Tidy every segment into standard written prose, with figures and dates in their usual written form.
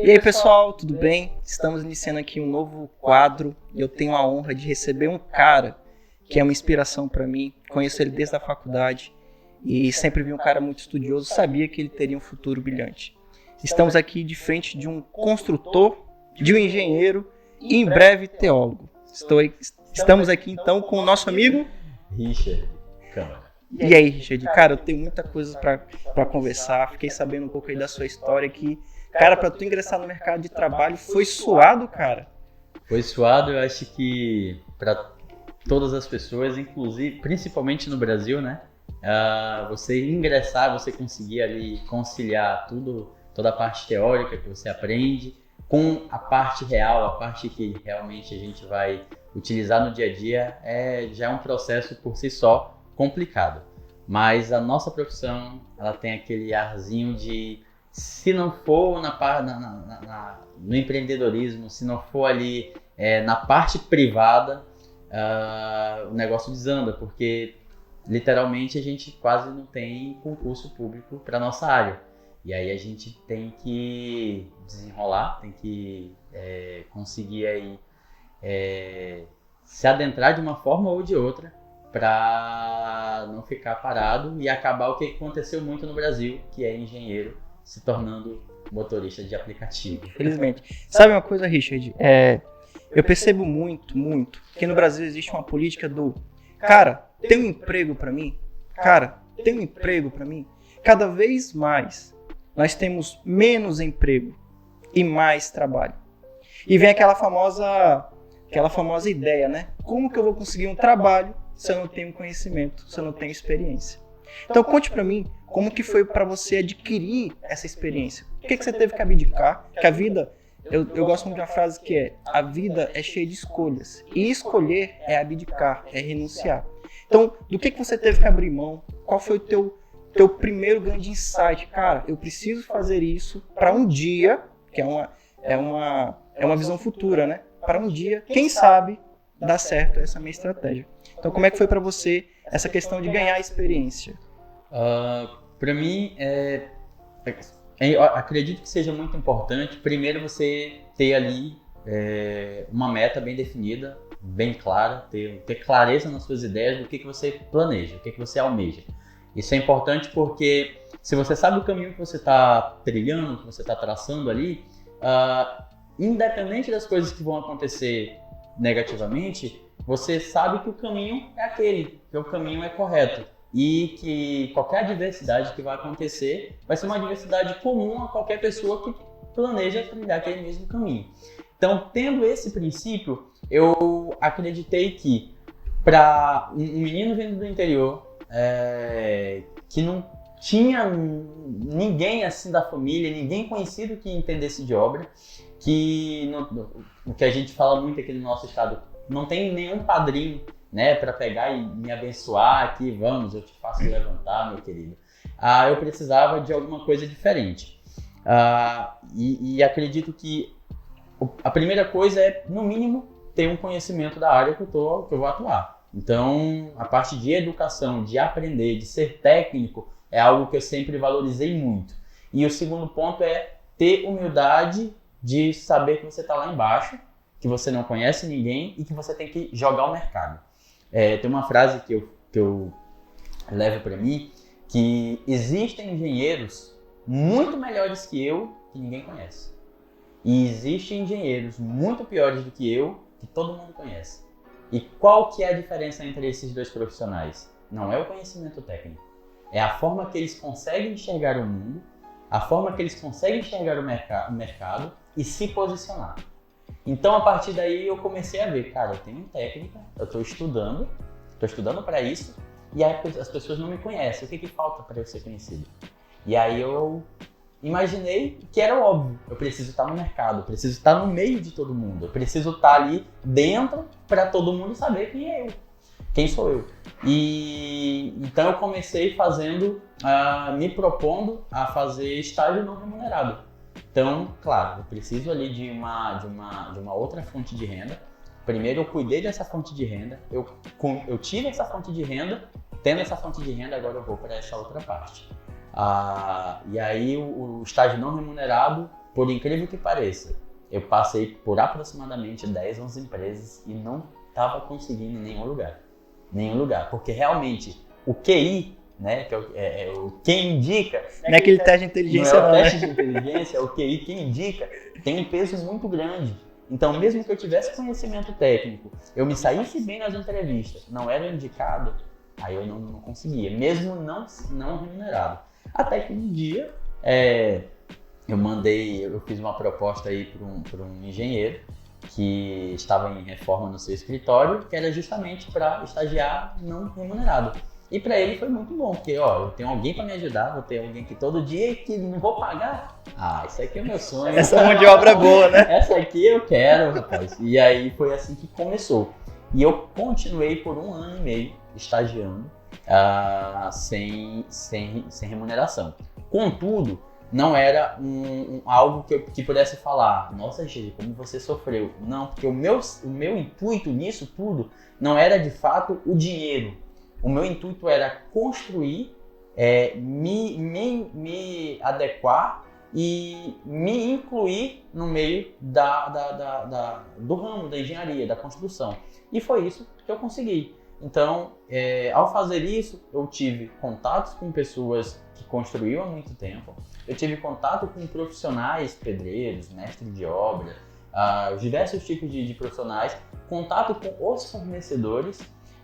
E aí pessoal, tudo bem? Estamos iniciando aqui um novo quadro e eu tenho a honra de receber um cara que é uma inspiração para mim. Conheço ele desde a faculdade e sempre vi um cara muito estudioso, sabia que ele teria um futuro brilhante. Estamos aqui de frente de um construtor, de um engenheiro e em breve teólogo. Estamos aqui então com o nosso amigo Richard Câmara. E aí, Richard? Cara, eu tenho muita coisa para conversar. Fiquei sabendo um pouco aí da sua história que, cara, para tu ingressar no mercado de trabalho foi suado, cara. Foi suado, eu acho que para todas as pessoas, inclusive, principalmente no Brasil, né? Você ingressar, você conseguir ali conciliar toda a parte teórica que você aprende com a parte real, a parte que realmente a gente vai utilizar no dia a dia, já é um processo por si só complicado. Mas a nossa profissão, ela tem aquele arzinho de, se não for no empreendedorismo, se não for ali na parte privada, o negócio desanda, porque literalmente a gente quase não tem concurso público para nossa área. E aí a gente tem que desenrolar, tem que conseguir aí, se adentrar de uma forma ou de outra para não ficar parado e acabar o que aconteceu muito no Brasil, que é engenheiro se tornando motorista de aplicativo. Infelizmente. Sabe uma coisa, Richard? Eu percebo muito que no Brasil existe uma política do cara, tem um emprego para mim? Cara, tem um emprego para mim? Cada vez mais nós temos menos emprego e mais trabalho. E vem aquela famosa ideia, né? Como que eu vou conseguir um trabalho se eu não tenho conhecimento, se eu não tenho experiência? Então conte para mim como que foi para você adquirir essa experiência. O que você teve que abdicar? Que a vida, eu gosto muito de uma frase que é: a vida é cheia de escolhas. E escolher é abdicar, é renunciar. Então, do que você teve que abrir mão? Qual foi o teu primeiro grande insight? Cara, eu preciso fazer isso para um dia, que é uma visão futura, né? Para um dia, quem sabe, dar certo essa minha estratégia. Então, como é que foi para você essa questão de ganhar experiência? Para mim, eu acredito que seja muito importante, primeiro, você ter ali uma meta bem definida, bem clara, ter clareza nas suas ideias do que você planeja, o que você almeja. Isso é importante porque se você sabe o caminho que você está trilhando, que você está traçando ali, independente das coisas que vão acontecer negativamente, você sabe que o caminho é aquele, que o caminho é correto e que qualquer adversidade que vai acontecer vai ser uma adversidade comum a qualquer pessoa que planeja trilhar aquele mesmo caminho. Então, tendo esse princípio, eu acreditei que para um menino vindo do interior, que não tinha ninguém assim da família, ninguém conhecido que entendesse de obra, que o que a gente fala muito aqui no nosso estado, não tem nenhum padrinho, né, para pegar e me abençoar aqui, vamos, eu te faço levantar, meu querido. Eu precisava de alguma coisa diferente. E acredito que a primeira coisa é, no mínimo, ter um conhecimento da área que eu vou atuar. Então, a parte de educação, de aprender, de ser técnico, é algo que eu sempre valorizei muito. E o segundo ponto é ter humildade de saber que você está lá embaixo, que você não conhece ninguém e que você tem que jogar o mercado. Tem uma frase que eu levo para mim, que existem engenheiros muito melhores que eu que ninguém conhece. E existem engenheiros muito piores do que eu que todo mundo conhece. E qual que é a diferença entre esses dois profissionais? Não é o conhecimento técnico. É a forma que eles conseguem enxergar o mundo, a forma que eles conseguem enxergar o mercado e se posicionar. Então, a partir daí, eu comecei a ver, cara, eu tenho técnica, eu estou estudando para isso, e aí as pessoas não me conhecem. O que falta para eu ser conhecido? E aí eu imaginei que era óbvio, eu preciso estar no mercado, eu preciso estar no meio de todo mundo, eu preciso estar ali dentro para todo mundo saber quem sou eu. E então eu comecei me propondo a fazer estágio não remunerado. Então, claro, eu preciso ali de uma outra fonte de renda. Primeiro eu cuidei dessa fonte de renda, eu tive essa fonte de renda, tendo essa fonte de renda, agora eu vou para essa outra parte. E aí o estágio não remunerado por incrível que pareça, eu passei por aproximadamente 10, 11 empresas e não estava conseguindo em nenhum lugar, porque realmente o QI, né, que o quem indica, não é aquele teste de inteligência, não não, é o teste né? de inteligência, é o QI, quem indica, tem um peso muito grande. Então, mesmo que eu tivesse conhecimento técnico, eu me saísse bem nas entrevistas, não era indicado, aí eu não conseguia, mesmo não remunerado. Até que um dia, eu fiz uma proposta aí para um engenheiro que estava em reforma no seu escritório, que era justamente para estagiar não remunerado. E para ele foi muito bom, porque eu tenho alguém para me ajudar, vou ter alguém que todo dia que não vou pagar. Isso aqui é meu sonho. Essa mão de obra é boa, né? Essa aqui eu quero, rapaz. E aí foi assim que começou. E eu continuei por 1 ano e meio estagiando sem remuneração. Contudo, não era algo que pudesse falar, nossa, Gigi, como você sofreu. Não, porque o meu intuito nisso tudo não era de fato o dinheiro. O meu intuito era construir, me adequar e me incluir no meio do ramo da engenharia, da construção. E foi isso que eu consegui. Então, ao fazer isso, eu tive contatos com pessoas que construíam há muito tempo, eu tive contato com profissionais, pedreiros, mestres de obra, diversos tipos de profissionais, contato com os fornecedores,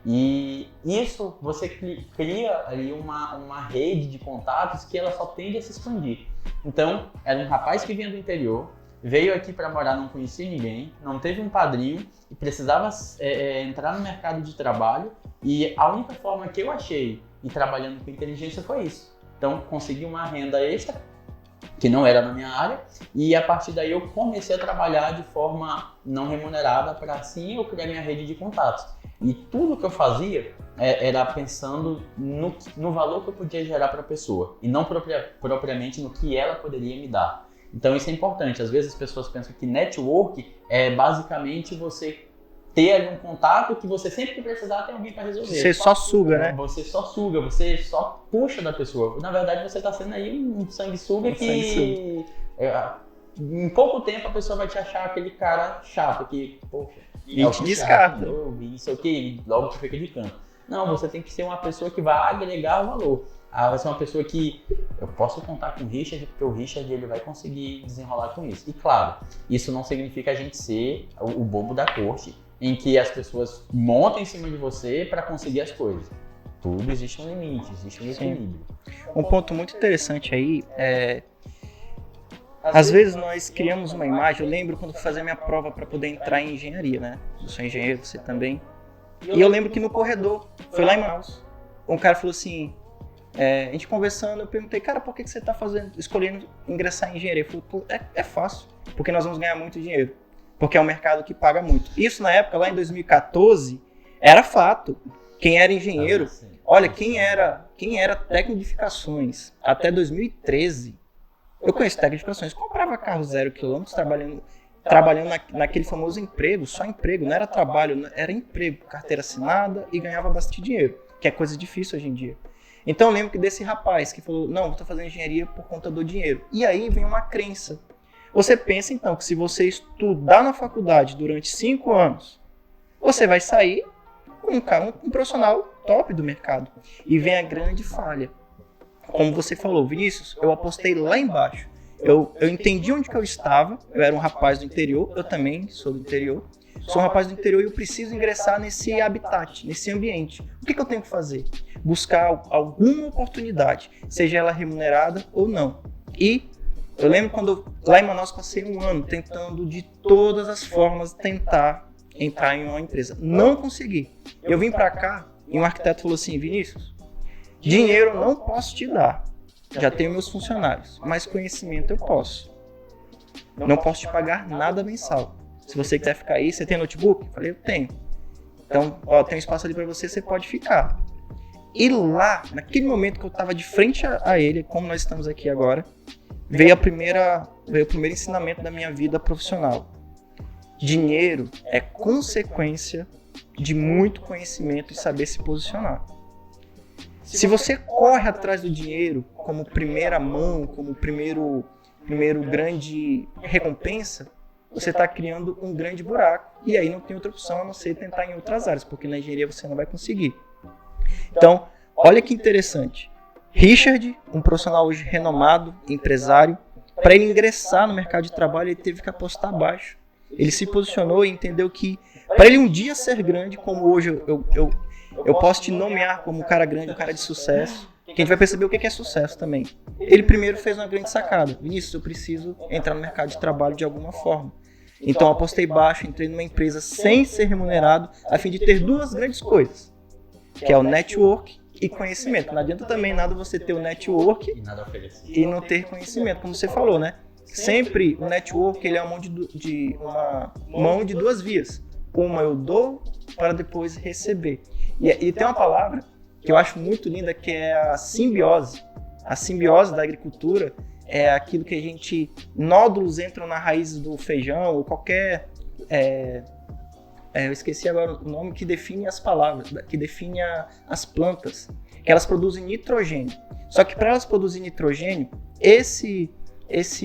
e isso você cria ali uma rede de contatos que ela só tende a se expandir. Então, era um rapaz que vinha do interior, veio aqui para morar, não conhecia ninguém, não teve um padrinho e precisava entrar no mercado de trabalho, e a única forma que eu achei de trabalhando com inteligência foi isso. Então, consegui uma renda extra, que não era na minha área, e a partir daí eu comecei a trabalhar de forma não remunerada para assim eu criar minha rede de contatos. E tudo que eu fazia era pensando no valor que eu podia gerar para a pessoa e não propriamente no que ela poderia me dar. Então isso é importante. Às vezes as pessoas pensam que network é basicamente você ter ali um contato que você sempre que precisar tem alguém para resolver. Você só suga, né? Você só suga, você só puxa da pessoa. Na verdade você está sendo aí um sanguessuga que em pouco tempo a pessoa vai te achar aquele cara chato que, poxa, e te descarta. Isso aqui, logo tu fica de canto. Não, você tem que ser uma pessoa que vai agregar valor. Vai ser uma pessoa que eu posso contar com o Richard, porque o Richard ele vai conseguir desenrolar com isso. E claro, isso não significa a gente ser o bobo da corte, em que as pessoas montam em cima de você para conseguir as coisas. Tudo existe um limite, existe um equilíbrio. Um ponto muito interessante aí às vezes nós criamos uma imagem. Eu lembro quando fui fazer minha prova para poder entrar em engenharia, né? Eu sou engenheiro, você também. E eu lembro que no corredor, foi lá em Manaus, um cara falou assim, a gente conversando, eu perguntei, cara, por que você está escolhendo ingressar em engenharia? Ele falou, é fácil, porque nós vamos ganhar muito dinheiro, porque é um mercado que paga muito. Isso na época, lá em 2014, era fato. Quem era engenheiro, olha, quem era técnico de edificações até 2013, eu conheço técnico de edificações, comprava carro 0 km, trabalhando naquele famoso emprego, só emprego, não era trabalho, era emprego, carteira assinada e ganhava bastante dinheiro, que é coisa difícil hoje em dia. Então eu lembro que desse rapaz que falou, não, eu estou fazendo engenharia por conta do dinheiro. E aí vem uma crença. Você pensa então que se você estudar na faculdade durante 5 anos, você vai sair com um profissional top do mercado. E vem a grande falha. Como você falou, Vinícius, eu apostei lá embaixo. Eu entendi onde que eu estava, eu era um rapaz do interior, eu também sou do interior. Sou um rapaz do interior e eu preciso ingressar nesse habitat, nesse ambiente. O que eu tenho que fazer? Buscar alguma oportunidade, seja ela remunerada ou não. E eu lembro quando lá em Manaus passei 1 ano tentando de todas as formas tentar entrar em uma empresa. Não consegui. Eu vim para cá e um arquiteto falou assim, Vinícius, dinheiro eu não posso te dar. Já tenho meus funcionários, mas conhecimento eu posso. Não posso te pagar nada mensal. Se você quiser ficar aí, você tem notebook? Eu falei, eu tenho. Então, tem um espaço ali para você, você pode ficar. E lá, naquele momento que eu estava de frente a ele, como nós estamos aqui agora, veio o primeiro ensinamento da minha vida profissional. Dinheiro é consequência de muito conhecimento e saber se posicionar. Se você corre atrás do dinheiro como primeira mão, como primeiro primeiro grande recompensa, você está criando um grande buraco. E aí não tem outra opção a não ser tentar em outras áreas, porque na engenharia você não vai conseguir. Então, olha que interessante. Richard, um profissional hoje renomado, empresário, para ele ingressar no mercado de trabalho, ele teve que apostar baixo. Ele se posicionou e entendeu que, para ele um dia ser grande, como hoje eu posso te nomear como um cara grande, um cara de sucesso, que a gente vai perceber o que é sucesso também. Ele primeiro fez uma grande sacada. Vinícius, eu preciso entrar no mercado de trabalho de alguma forma. Então, apostei baixo, entrei numa empresa sem ser remunerado, a fim de ter duas grandes coisas, que é o network e conhecimento. Não adianta também nada você ter o network e não ter conhecimento, como você falou, né? Sempre o network ele é uma mão de duas vias. Uma eu dou para depois receber. E tem uma palavra que eu acho muito linda, que é a simbiose. A simbiose da agricultura é aquilo que a gente... Nódulos entram na raiz do feijão ou qualquer... eu esqueci agora o nome que define as palavras, que define as plantas, que elas produzem nitrogênio. Só que para elas produzirem nitrogênio, esse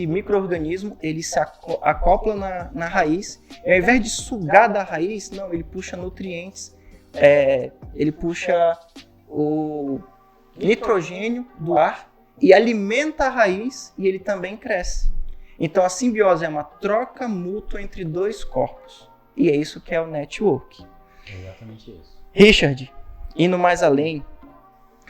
micro-organismo ele se acopla na raiz, e ao invés de sugar da raiz, não, ele puxa nutrientes, ele puxa o nitrogênio do ar e alimenta a raiz e ele também cresce. Então a simbiose é uma troca mútua entre dois corpos. E é isso que é o network. Exatamente isso. Richard, indo mais além,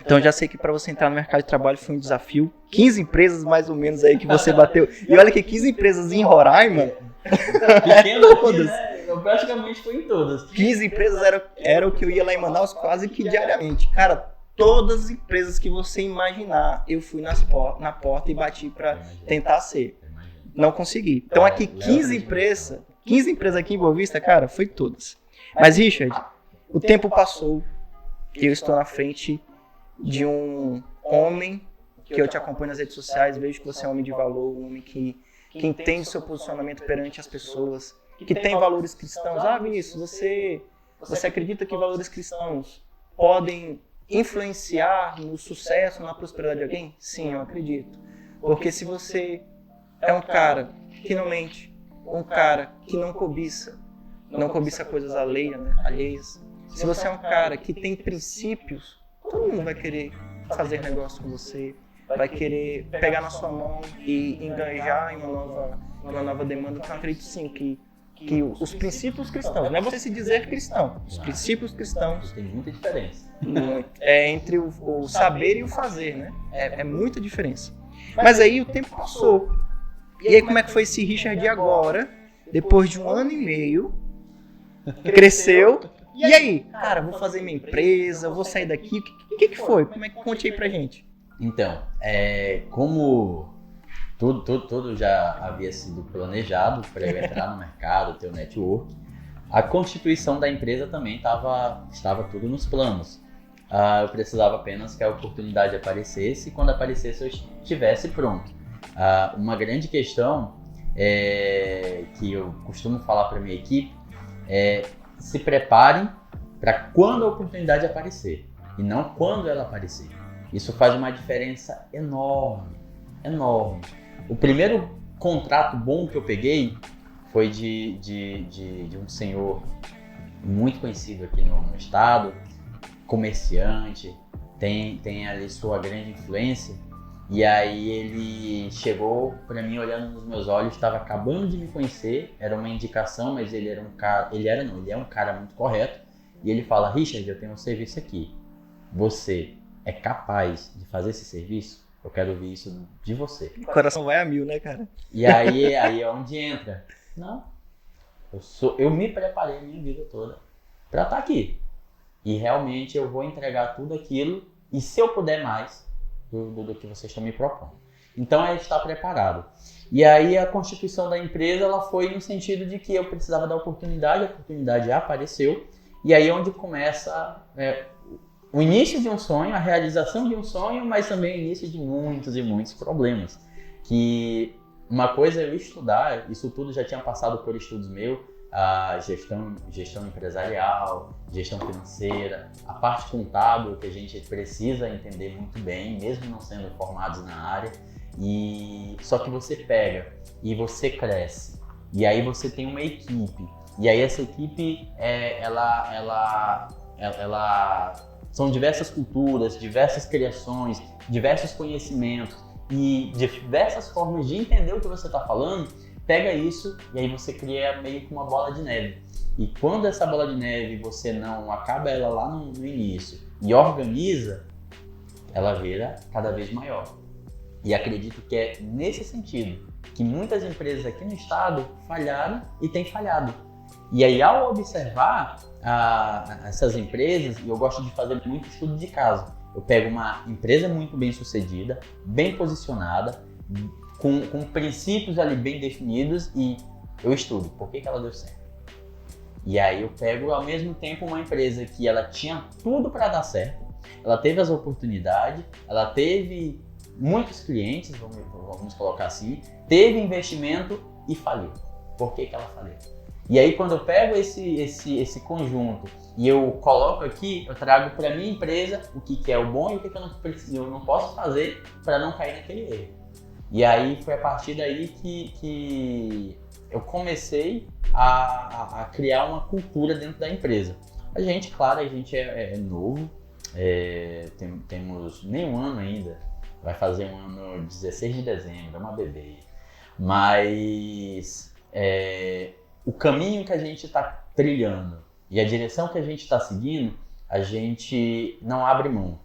então já sei que para você entrar no mercado de trabalho foi um desafio. 15 empresas mais ou menos aí que você bateu. E olha que 15 empresas em Roraima. Pequeno todas. Né? Eu praticamente fui em todas. 15 empresas era o que eu ia lá em Manaus quase que diariamente. Cara, todas as empresas que você imaginar, eu fui na porta e bati para tentar ser. Não consegui. Então aqui 15 empresas aqui em Boa Vista, cara, foi todas. Mas, Richard, o tempo passou e eu estou na frente de um homem que eu te acompanho nas redes sociais, vejo que você é um homem de valor, um homem que entende seu posicionamento perante as pessoas, que tem valores cristãos. Ah, Vinícius, você acredita que valores cristãos podem influenciar no sucesso, na prosperidade de alguém? Sim, eu acredito. Porque se você é um cara que não mente, um cara que não cobiça coisas alheias. Se você é um cara que tem princípios, todo mundo vai querer fazer negócio com você, vai querer pegar na sua mão e enganjar em uma nova demanda. Então eu acredito sim que os princípios cristãos, não é você se dizer cristão, os princípios cristãos... Tem muita diferença. Entre o saber e o fazer, né? É muita diferença. Mas aí o tempo passou. E aí como é que foi esse Richard agora, depois de 1 ano e meio, cresceu, e aí? Cara, vou fazer minha empresa, vou sair daqui, o que foi? Como é que conte aí pra gente? Então, como tudo já havia sido planejado para eu entrar no mercado, ter o network, a constituição da empresa também estava tudo nos planos. Eu precisava apenas que a oportunidade aparecesse e quando aparecesse eu estivesse pronto. Uma grande questão que eu costumo falar para minha equipe é se preparem para quando a oportunidade aparecer e não quando ela aparecer. Isso faz uma diferença enorme, enorme. O primeiro contrato bom que eu peguei foi de um senhor muito conhecido aqui no estado, comerciante, tem ali sua grande influência. E aí ele chegou para mim olhando nos meus olhos, estava acabando de me conhecer, era uma indicação, mas ele é um cara muito correto. E ele fala: Richard, eu tenho um serviço aqui. Você é capaz de fazer esse serviço? Eu quero ouvir isso de você. O coração vai a mil, né, cara? E aí é onde entra. Não, eu me preparei a minha vida toda para estar aqui. E realmente eu vou entregar tudo aquilo, e se eu puder mais do que vocês estão me propondo. Então é estar preparado. E aí a constituição da empresa ela foi no sentido de que eu precisava da oportunidade, a oportunidade já apareceu, e aí é onde começa o início de um sonho, a realização de um sonho, mas também o início de muitos e muitos problemas. Que uma coisa é eu estudar, isso tudo já tinha passado por estudos meus, a gestão empresarial, gestão financeira, a parte contábil que a gente precisa entender muito bem, mesmo não sendo formados na área. E só que você pega e você cresce. E aí você tem uma equipe. E aí essa equipe, ela são diversas culturas, diversas criações, diversos conhecimentos e diversas formas de entender o que você está falando. Pega isso e aí você cria meio que uma bola de neve. E quando essa bola de neve você não acaba ela lá no início e organiza, ela vira cada vez maior. E acredito que é nesse sentido que muitas empresas aqui no estado falharam e têm falhado. E aí, ao observar essas empresas, e eu gosto de fazer muito estudo de caso, eu pego uma empresa muito bem sucedida, bem posicionada, com princípios ali bem definidos e eu estudo por que ela deu certo. E aí eu pego ao mesmo tempo uma empresa que ela tinha tudo para dar certo, ela teve as oportunidades, ela teve muitos clientes, vamos colocar assim, teve investimento e faliu. Por que ela faliu? E aí quando eu pego esse conjunto e eu coloco aqui, eu trago para minha empresa o que é o bom e o que eu não posso fazer para não cair naquele erro. E aí foi a partir daí que eu comecei a criar uma cultura dentro da empresa. A gente é novo, temos nem um ano ainda, vai fazer um ano 16 de dezembro, é uma bebê. Mas o caminho que a gente está trilhando e a direção que a gente está seguindo, a gente não abre mão.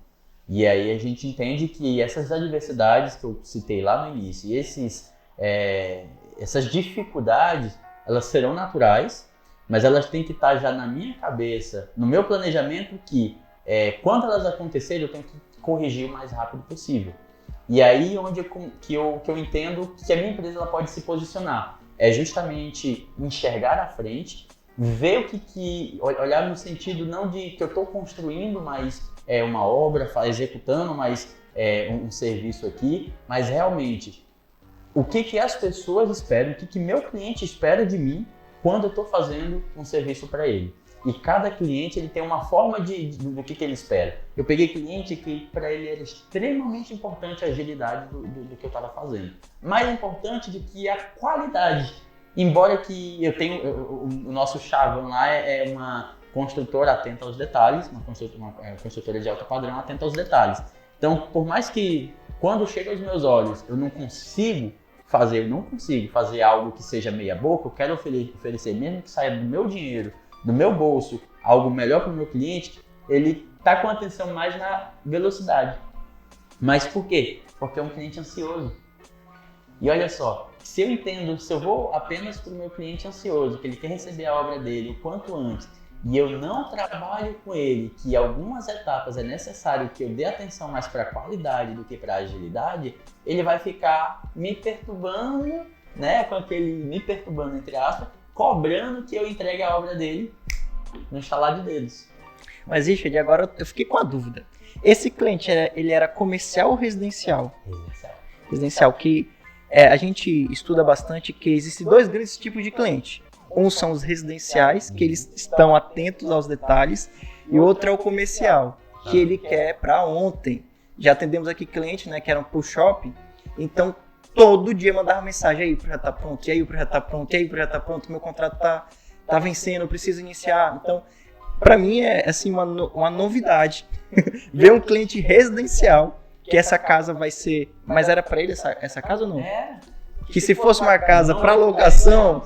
E aí a gente entende que essas adversidades que eu citei lá no início, e essas dificuldades, elas serão naturais, mas elas têm que estar já na minha cabeça, no meu planejamento, que quando elas acontecerem, eu tenho que corrigir o mais rápido possível. E aí onde eu entendo que a minha empresa ela pode se posicionar. É justamente enxergar à frente, ver olhar no sentido não de que eu estou construindo mais uma obra, executando mais um serviço aqui, mas realmente o que as pessoas esperam, o que meu cliente espera de mim quando eu estou fazendo um serviço para ele. E cada cliente ele tem uma forma do que ele espera. Eu peguei cliente que para ele era extremamente importante a agilidade do que eu estava fazendo. Mais importante do que a qualidade. Embora que eu tenho, o nosso chavão lá é uma construtora atenta aos detalhes, uma construtora de alto padrão atenta aos detalhes. Então, por mais que quando chega aos meus olhos eu não consigo fazer algo que seja meia boca, eu quero oferecer, mesmo que saia do meu dinheiro, do meu bolso, algo melhor para o meu cliente, ele está com atenção mais na velocidade. Mas por quê? Porque é um cliente ansioso. E olha só, se eu vou apenas para o meu cliente ansioso, que ele quer receber a obra dele o quanto antes, e eu não trabalho com ele, que em algumas etapas é necessário que eu dê atenção mais para a qualidade do que para a agilidade, ele vai ficar me perturbando, né, me perturbando entre aspas, cobrando que eu entregue a obra dele no estalar de dedos. Mas, Richard, agora eu fiquei com a dúvida. Esse cliente, ele era comercial ou residencial? Residencial, que a gente estuda bastante que existem dois grandes tipos de cliente. Um são os residenciais, que eles estão atentos aos detalhes, e outro é o comercial, que ele quer para ontem. Já atendemos aqui cliente, né, que eram pro shopping, então todo dia mandava mensagem, aí o projeto tá pronto, e aí o projeto tá pronto, e aí o projeto tá pronto, meu contrato tá vencendo, eu preciso iniciar. Então, para mim é assim uma novidade ver um cliente residencial, que essa casa vai ser... Mas era para ele essa casa ou não? Que se fosse uma casa para locação,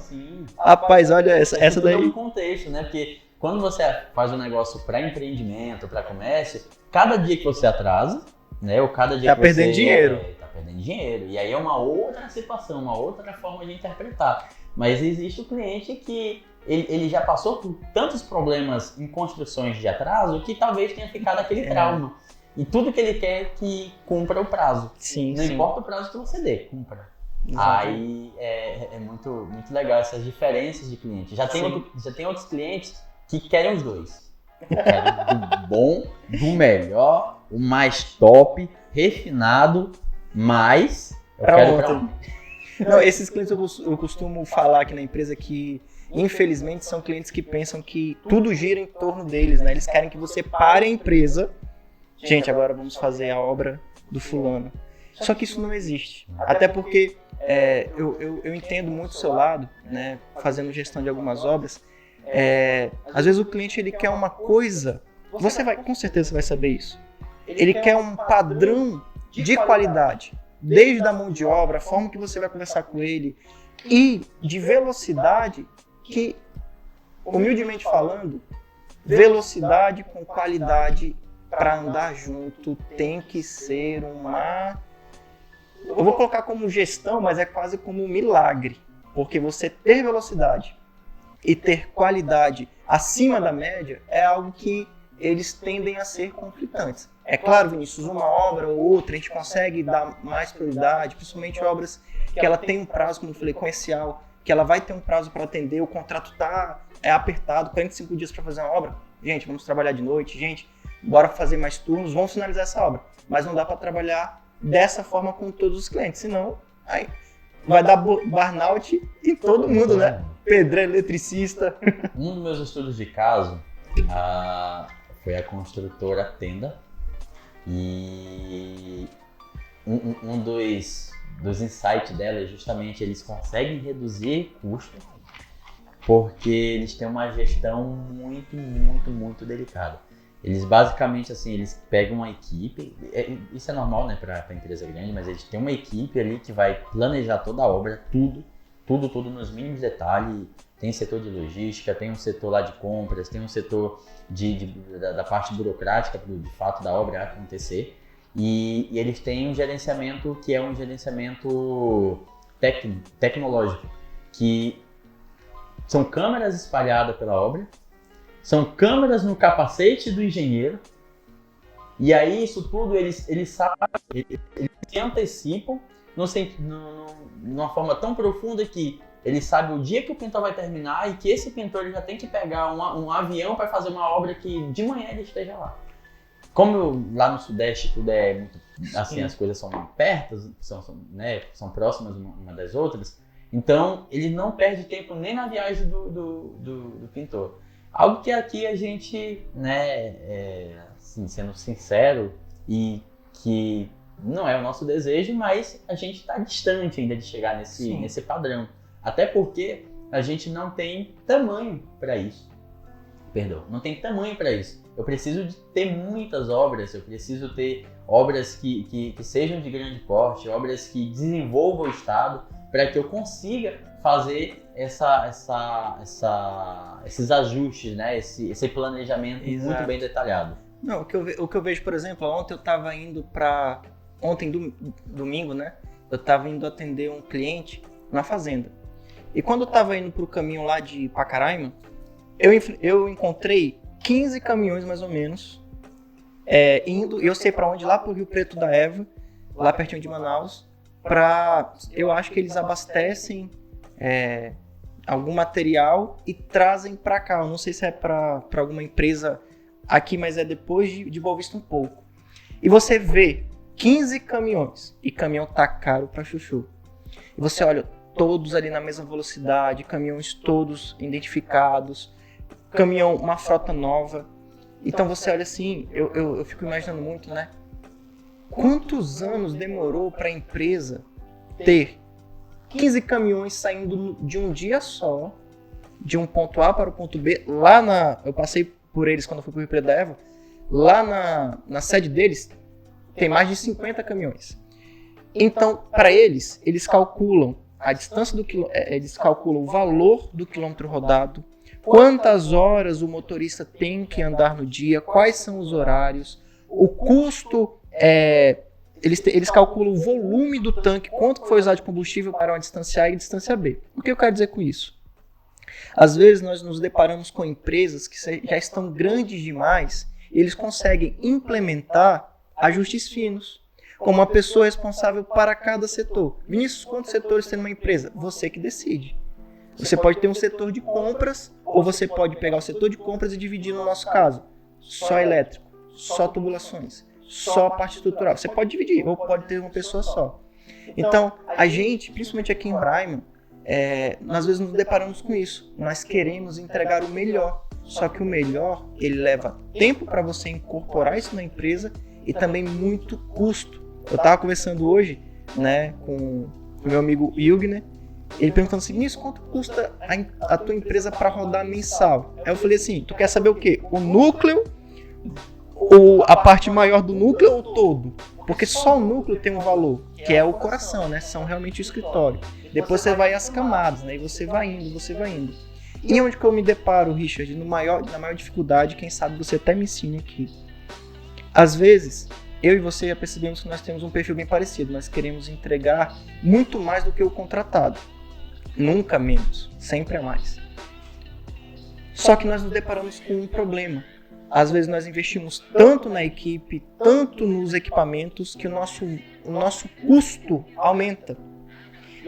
rapaz, olha essa daí. No contexto, né? Porque quando você faz um negócio para empreendimento, para comércio, cada dia que você atrasa, né? Ou cada dia que você perdendo dinheiro. Tá perdendo dinheiro. E aí é uma outra situação, uma outra forma de interpretar. Mas existe o cliente que ele já passou por tantos problemas em construções de atraso que talvez tenha ficado aquele trauma. E tudo que ele quer é que cumpra o prazo. Não importa o prazo que você dê, cumpra. Aí é muito, muito legal essas diferenças de cliente. Já tem outros clientes que querem os dois. Querem do bom, do melhor, o mais top, refinado, mas eu quero pra ontem. Não, esses clientes eu costumo falar aqui na empresa que, infelizmente, são clientes que pensam que tudo gira em torno deles, né? Eles querem que você pare a empresa. Gente, agora vamos fazer a obra do fulano. Só que isso não existe. Até porque eu entendo muito o seu lado, né, fazendo gestão de algumas obras. Às vezes o cliente ele quer uma coisa, com certeza você vai saber isso. Ele quer um padrão de qualidade, desde a mão de obra, a forma que você vai conversar com ele, e de velocidade que, humildemente falando, velocidade com qualidade para andar junto tem que ser uma... Eu vou colocar como gestão, mas é quase como um milagre. Porque você ter velocidade e ter qualidade acima da média é algo que eles tendem a ser conflitantes. É claro, Vinícius, uma obra ou outra a gente consegue dar mais prioridade, principalmente obras que ela tem um prazo, como eu falei, comercial, que ela vai ter um prazo para atender, o contrato é apertado, 45 dias para fazer uma obra. Gente, vamos trabalhar de noite, gente, bora fazer mais turnos, vamos finalizar essa obra. Mas não dá para trabalhar dessa forma com todos os clientes, senão aí vai dar burnout em todo mundo, né? Pedreiro, eletricista. Um dos meus estudos de caso foi a construtora Tenda, e um dos insights dela é justamente eles conseguem reduzir custo porque eles têm uma gestão muito, muito, muito delicada. Eles basicamente, assim, eles pegam uma equipe, isso é normal, né, para empresa grande, mas eles têm uma equipe ali que vai planejar toda a obra, tudo nos mínimos detalhes. Tem setor de logística, tem um setor lá de compras, tem um setor da parte burocrática, de fato da obra acontecer. E eles têm um gerenciamento que é um gerenciamento tecnológico, que são câmeras espalhadas pela obra, são câmeras no capacete do engenheiro, e aí isso tudo eles sabem, eles se antecipam numa forma tão profunda que eles sabem o dia que o pintor vai terminar e que esse pintor ele já tem que pegar um avião para fazer uma obra que de manhã ele esteja lá. Como lá no Sudeste tudo é muito assim, as coisas são perto, são próximas uma das outras, então ele não perde tempo nem na viagem do pintor. Algo que aqui a gente, né, assim, sendo sincero, e que não é o nosso desejo, mas a gente está distante ainda de chegar nesse padrão. Até porque a gente não tem tamanho para isso. Não tem tamanho para isso. Eu preciso de ter muitas obras, eu preciso ter obras que sejam de grande porte, obras que desenvolvam o Estado, para que eu consiga fazer esses ajustes, né? Esse planejamento muito bem detalhado. Não, o que eu vejo, por exemplo, ontem eu estava indo para... Ontem, domingo, né? Eu estava indo atender um cliente na fazenda. E quando eu estava indo para o caminho lá de Pacaraima, eu encontrei 15 caminhões, mais ou menos, indo, eu sei para onde, lá para o Rio Preto da Eva, lá pertinho de Manaus, eu acho que eles abastecem algum material e trazem para cá. Eu não sei se é para alguma empresa aqui, mas é depois de Boa Vista um pouco. E você vê 15 caminhões, e caminhão tá caro para chuchu. E você olha, todos ali na mesma velocidade, caminhões todos identificados, caminhão, uma frota nova. Então você olha assim, eu fico imaginando muito, né? Quantos anos demorou para a empresa ter 15 caminhões saindo de um dia só, de um ponto A para o ponto B, eu passei por eles quando eu fui para o Rio Preto da Eva, lá na sede deles, tem mais de 50 caminhões. Então, para eles calculam a distância eles calculam o valor do quilômetro rodado, quantas horas o motorista tem que andar no dia, quais são os horários, o custo, eles calculam o volume do tanque, quanto foi usado de combustível para uma distância A e distância B. O que eu quero dizer com isso? Às vezes nós nos deparamos com empresas que já estão grandes demais e eles conseguem implementar ajustes finos, como uma pessoa responsável para cada setor. Vinícius, quantos setores tem numa empresa? Você que decide. Você pode ter um setor de compras, ou você pode pegar o setor de compras e dividir no nosso caso. Só elétrico, só tubulações, só a parte estrutural. Você pode dividir, ou pode ter uma pessoa só. Então, a gente, principalmente aqui em Roraima, nós às vezes nos deparamos com isso. Nós queremos entregar o melhor. Só que o melhor, ele leva tempo para você incorporar isso na empresa e também muito custo. Eu tava conversando hoje, né, com o meu amigo Ilgner, ele perguntando assim, Nisso, quanto custa a tua empresa para rodar mensal? Aí eu falei assim, tu quer saber o quê? O núcleo, ou a parte maior do núcleo ou todo? Porque só o núcleo tem um valor, que é o coração, né? São realmente o escritório. Depois você vai às camadas, né? E você vai indo, você vai indo. E onde que eu me deparo, Richard? Na maior dificuldade, quem sabe você até me ensine aqui. Às vezes, eu e você já percebemos que nós temos um perfil bem parecido. Nós queremos entregar muito mais do que o contratado. Nunca menos, sempre a mais. Só que nós nos deparamos com um problema. Às vezes nós investimos tanto na equipe, tanto nos equipamentos, que o nosso custo aumenta.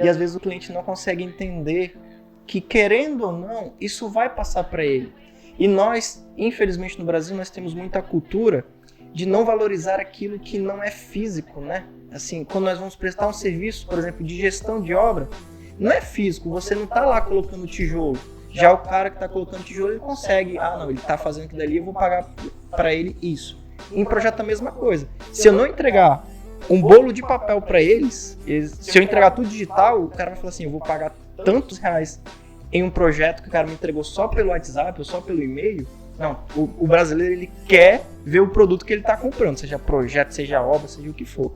E às vezes o cliente não consegue entender que, querendo ou não, isso vai passar para ele. E nós, infelizmente no Brasil, nós temos muita cultura de não valorizar aquilo que não é físico, né? Assim, quando nós vamos prestar um serviço, por exemplo, de gestão de obra, não é físico, você não está lá colocando tijolo. Já o cara que está colocando tijolo, ele consegue, ele está fazendo aquilo dali, eu vou pagar para ele isso. Em projeto a mesma coisa. Se eu não entregar um bolo de papel para eles, se eu entregar tudo digital, o cara vai falar assim, eu vou pagar tantos reais em um projeto que o cara me entregou só pelo WhatsApp ou só pelo e-mail. Não, o brasileiro, ele quer ver o produto que ele está comprando, seja projeto, seja obra, seja o que for.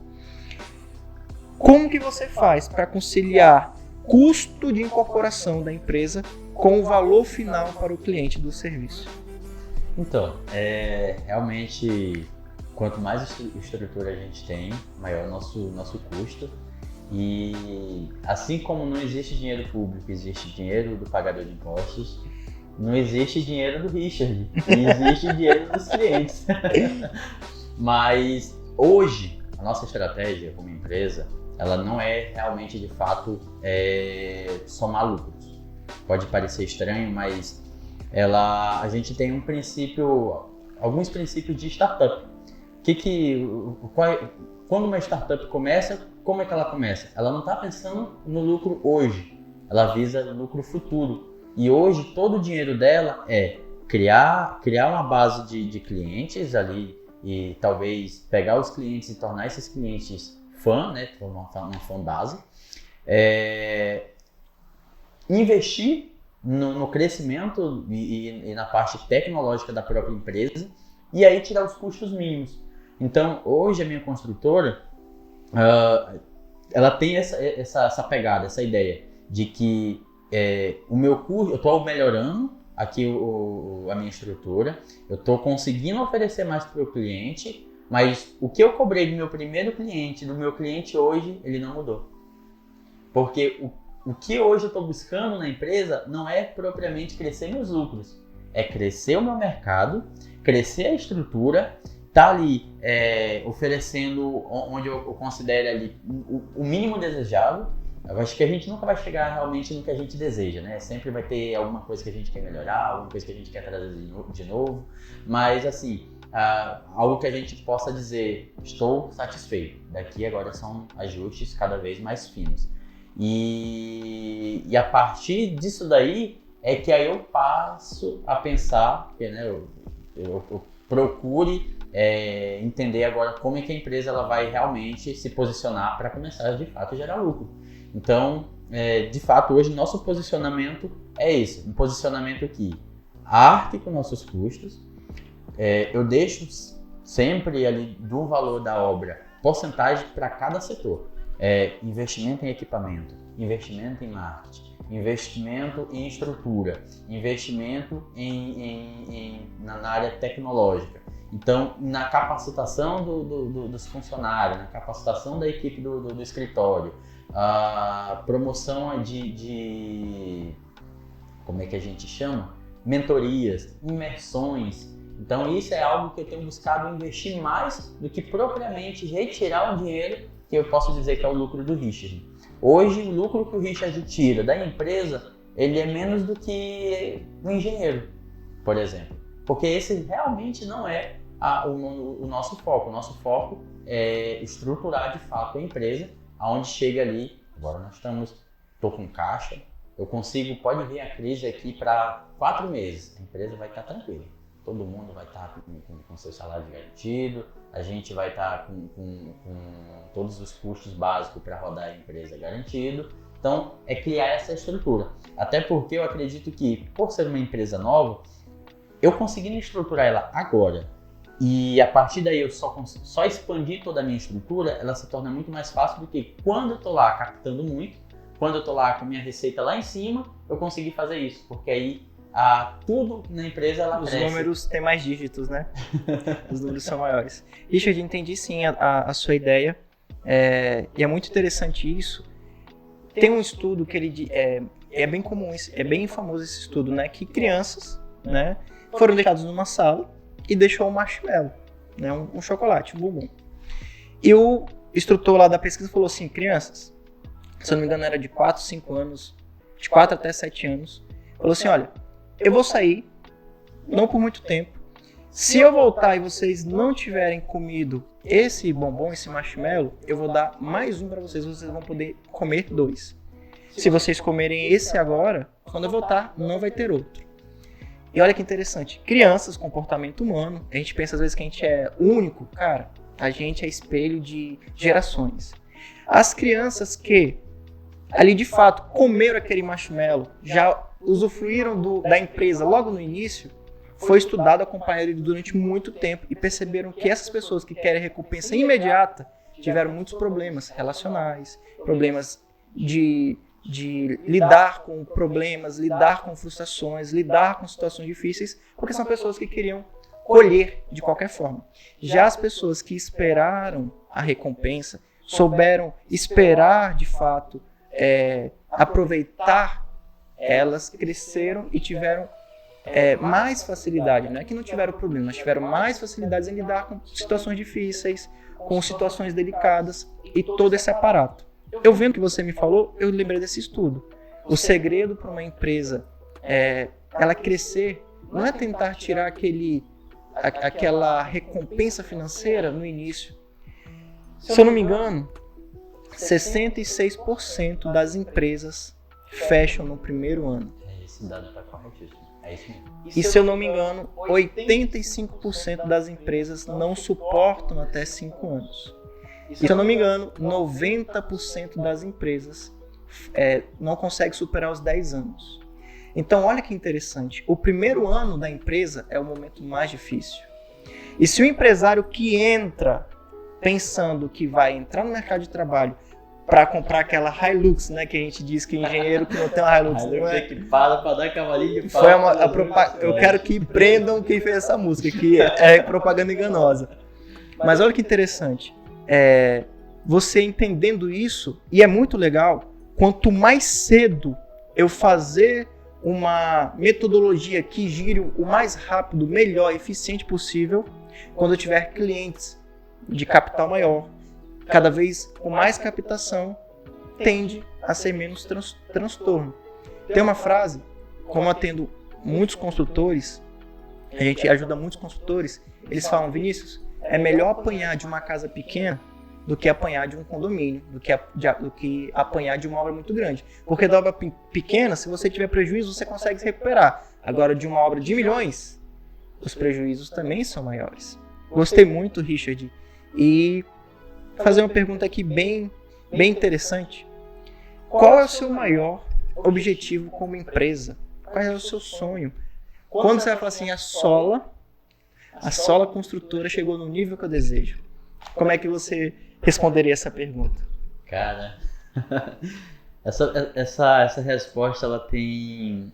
Como que você faz para conciliar custo de incorporação da empresa com o valor final para o cliente do serviço? Então, realmente, quanto mais estrutura a gente tem, maior o nosso custo. E assim como não existe dinheiro público, existe dinheiro do pagador de impostos, não existe dinheiro do Richard, existe dinheiro dos clientes. Mas hoje, a nossa estratégia como empresa, ela não é realmente, de fato, somar lucros. Pode parecer estranho, mas a gente tem alguns princípios de startup. Quando uma startup começa, como é que ela começa? Ela não está pensando no lucro hoje, ela visa lucro futuro. E hoje todo o dinheiro dela é criar uma base de clientes ali e talvez pegar os clientes e tornar esses clientes fã, né, uma fã base, investir no crescimento e na parte tecnológica da própria empresa e aí tirar os custos mínimos. Então, hoje a minha construtora, ela tem essa pegada, essa ideia de que o meu custo, eu estou melhorando aqui a minha estrutura, eu estou conseguindo oferecer mais para o cliente, mas o que eu cobrei do meu primeiro cliente, do meu cliente hoje, ele não mudou. Porque o que hoje eu estou buscando na empresa não é propriamente crescer meus lucros, é crescer o meu mercado, crescer a estrutura, tá ali oferecendo onde eu considero ali o mínimo desejável. Eu acho que a gente nunca vai chegar realmente no que a gente deseja, né? Sempre vai ter alguma coisa que a gente quer melhorar, alguma coisa que a gente quer trazer de novo, mas assim, algo que a gente possa dizer, estou satisfeito. Daqui agora são ajustes cada vez mais finos. E a partir disso daí é que aí eu passo a pensar, porque, né, eu procure entender agora como é que a empresa ela vai realmente se posicionar para começar de fato a gerar lucro. Então, de fato, hoje nosso posicionamento é esse, um posicionamento que arque com nossos custos. Eu deixo sempre ali do valor da obra porcentagem para cada setor. Investimento em equipamento, investimento em marketing, investimento em estrutura, investimento na área tecnológica. Então, na capacitação dos funcionários, na capacitação da equipe do escritório, a promoção de como é que a gente chama? Mentorias, imersões. Então, isso é algo que eu tenho buscado investir mais do que propriamente retirar o dinheiro que eu posso dizer que é o lucro do Richard. Hoje, o lucro que o Richard tira da empresa, ele é menos do que um engenheiro, por exemplo. Porque esse realmente não é o nosso foco. O nosso foco é estruturar de fato a empresa, aonde chega ali, agora estou com caixa, eu consigo, pode vir a crise aqui para 4 meses, a empresa vai estar tranquila. todo mundo vai estar com seu salário garantido, a gente vai estar com todos os custos básicos para rodar a empresa garantido. Então, é criar essa estrutura. Até porque eu acredito que, por ser uma empresa nova, eu conseguindo estruturar ela agora, e a partir daí eu só expandir toda a minha estrutura, ela se torna muito mais fácil do que quando eu estou lá captando muito, quando eu estou lá com a minha receita lá em cima, eu consegui fazer isso, porque aí tudo na empresa ela cresce. Os números têm mais dígitos, né? Os números são maiores. Richard, entendi sim a sua ideia, e é muito interessante isso. Tem um estudo que ele é bem comum, é bem famoso esse estudo, né? Que crianças, né, foram deixadas numa sala e deixou um marshmallow, né, um chocolate, um bombom. E o instrutor lá da pesquisa falou assim, crianças, se eu não me engano era de 4, 5 anos, de 4 até 7 anos, falou assim, olha, eu vou sair, não por muito tempo, se eu voltar e vocês não tiverem comido esse bombom, esse marshmallow, eu vou dar mais um para vocês vão poder comer 2. Se vocês comerem esse agora, quando eu voltar, não vai ter outro. E olha que interessante, crianças, comportamento humano, a gente pensa às vezes que a gente é único, cara, a gente é espelho de gerações. As crianças que ali de fato comeram aquele marshmallow, já usufruíram da empresa logo no início, foi estudado, acompanhado durante muito tempo e perceberam que essas pessoas que querem recompensa imediata tiveram muitos problemas relacionais, problemas de lidar com problemas, lidar com frustrações, lidar com situações difíceis, porque são pessoas que queriam colher de qualquer forma. Já as pessoas que esperaram a recompensa, souberam esperar de fato, aproveitar, elas cresceram e tiveram mais facilidade, não é que não tiveram problema, mas tiveram mais facilidades em lidar com situações difíceis, com situações delicadas e todo esse aparato. Eu vendo o que você me falou, eu lembrei desse estudo. O segredo para uma empresa ela crescer não é tentar tirar aquela recompensa financeira no início. Se eu não me engano, 66% das empresas fecham no primeiro ano. Esse dado está corretíssimo. É isso mesmo. E se eu não me engano, 85% das empresas não suportam até 5 anos. E se eu não me engano, 90% das empresas não consegue superar os 10 anos. Então, olha que interessante. O primeiro ano da empresa é o momento mais difícil. E se o empresário que entra pensando que vai entrar no mercado de trabalho para comprar aquela Hilux, né, que a gente diz que engenheiro que não tem uma Hilux, não é equipada para dar cavalinho de pau. Eu quero que prendam quem fez essa música, que é propaganda enganosa. Mas olha que interessante. Você entendendo isso, e é muito legal, quanto mais cedo eu fazer uma metodologia que gire o mais rápido, melhor, eficiente possível, quando eu tiver clientes de capital maior, cada vez com mais captação, tende a ser menos transtorno. Tem uma frase, como eu atendo muitos construtores, a gente ajuda muitos construtores, eles falam, Vinícius, é melhor apanhar de uma casa pequena do que apanhar de um condomínio, do que apanhar de uma obra muito grande. Porque da obra pequena, se você tiver prejuízo, você consegue se recuperar. Agora, de uma obra de milhões, os prejuízos também são maiores. Gostei muito, Richard. E fazer uma pergunta aqui bem interessante. Qual é o seu maior objetivo como empresa? Qual é o seu sonho? Quando você vai falar assim, a Sola Construtora chegou no nível que eu desejo. Como é que você responderia essa pergunta? Cara, essa resposta ela tem,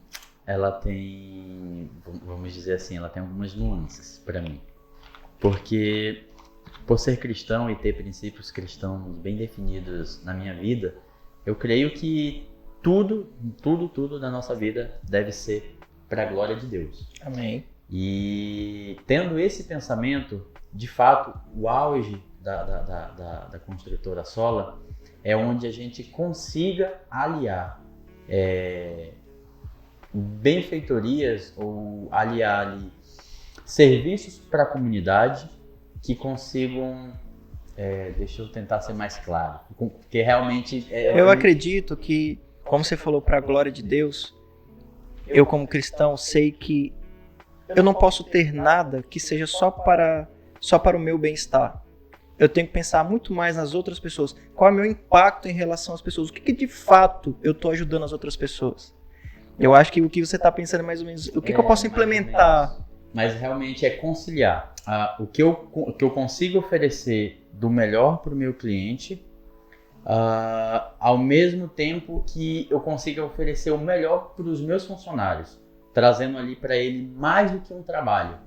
vamos dizer assim, ela tem algumas nuances para mim. Porque por ser cristão e ter princípios cristãos bem definidos na minha vida, eu creio que tudo da nossa vida deve ser para a glória de Deus. Amém. E tendo esse pensamento, de fato, o auge da construtora Sola é onde a gente consiga aliar benfeitorias ou aliar ali, serviços para a comunidade que consigam, deixa eu tentar ser mais claro, porque realmente... Eu acredito que, como você falou, para a glória de Deus, eu como cristão sei que eu não posso ter nada que seja só para o meu bem-estar. Eu tenho que pensar muito mais nas outras pessoas. Qual é o meu impacto em relação às pessoas? O que de fato eu estou ajudando as outras pessoas? Eu acho que o que você está pensando é mais ou menos o que eu posso implementar. Mas realmente é conciliar o que eu consigo oferecer do melhor para o meu cliente, ao mesmo tempo que eu consiga oferecer o melhor para os meus funcionários, trazendo ali para ele mais do que um trabalho.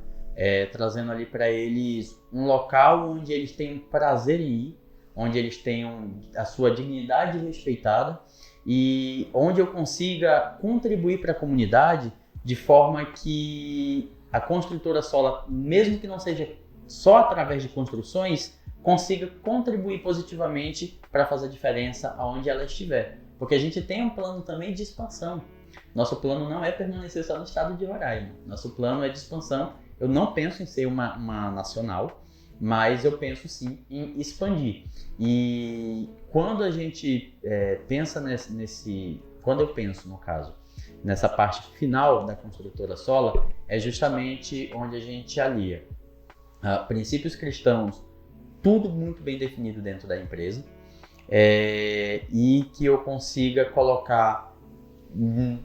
Trazendo ali para eles um local onde eles tenham prazer em ir, onde eles tenham a sua dignidade respeitada e onde eu consiga contribuir para a comunidade de forma que a construtora Sola, mesmo que não seja só através de construções, consiga contribuir positivamente para fazer diferença aonde ela estiver. Porque a gente tem um plano também de expansão. Nosso plano não é permanecer só no estado de Roraima. Nosso plano é de expansão. Eu não penso em ser uma nacional, mas eu penso sim em expandir. E quando a gente pensa quando eu penso, no caso, nessa parte final da construtora Sola, é justamente onde a gente alia princípios cristãos, tudo muito bem definido dentro da empresa, e que eu consiga colocar